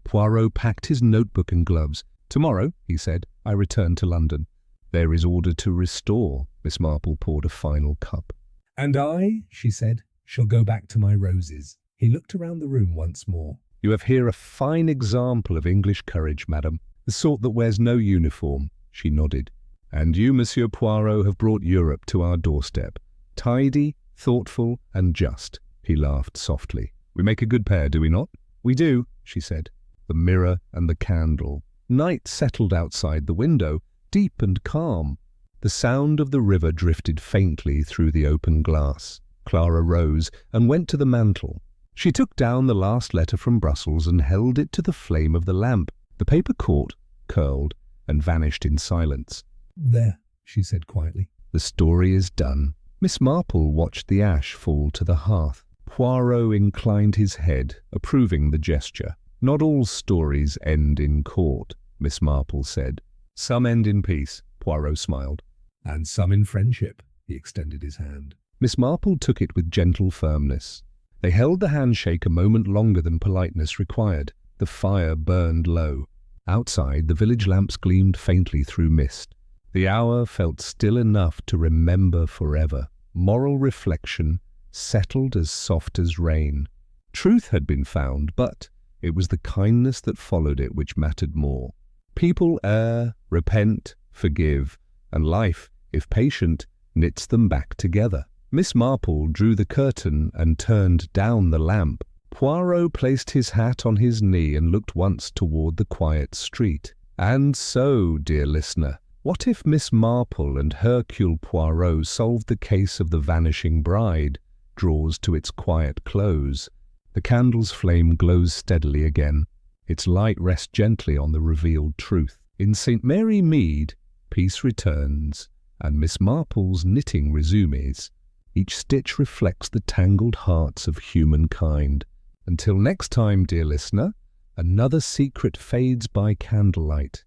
Poirot packed his notebook and gloves. "Tomorrow," he said, "I return to London." "There is order to restore." Miss Marple poured a final cup. "And I," she said, "shall go back to my roses." He looked around the room once more. "You have here a fine example of English courage, madam, the sort that wears no uniform." She nodded. "And you, Monsieur Poirot, have brought Europe to our doorstep. Tidy, thoughtful, and just." He laughed softly. "We make a good pair, do we not?" "We do," she said. The mirror and the candle. Night settled outside the window, deep and calm. The sound of the river drifted faintly through the open glass. Clara rose and went to the mantel. She took down the last letter from Brussels and held it to the flame of the lamp. The paper caught, curled, and vanished in silence. "There," she said quietly. "The story is done." Miss Marple watched the ash fall to the hearth. Poirot inclined his head, approving the gesture. "Not all stories end in court," Miss Marple said. "Some end in peace," Poirot smiled. "And some in friendship." He extended his hand. Miss Marple took it with gentle firmness. They held the handshake a moment longer than politeness required. The fire burned low. Outside, the village lamps gleamed faintly through mist. The hour felt still enough to remember forever. Moral reflection settled as soft as rain. Truth had been found, but it was the kindness that followed it which mattered more. People err, repent, forgive, and life, if patient, knits them back together. Miss Marple drew the curtain and turned down the lamp. Poirot placed his hat on his knee and looked once toward the quiet street. And so, dear listener, what if Miss Marple and Hercule Poirot solved the case of the vanishing bride, draws to its quiet close? The candle's flame glows steadily again. Its light rests gently on the revealed truth. In St. Mary Mead, peace returns, and Miss Marple's knitting resumes. Each stitch reflects the tangled hearts of humankind. Until next time, dear listener, another secret fades by candlelight.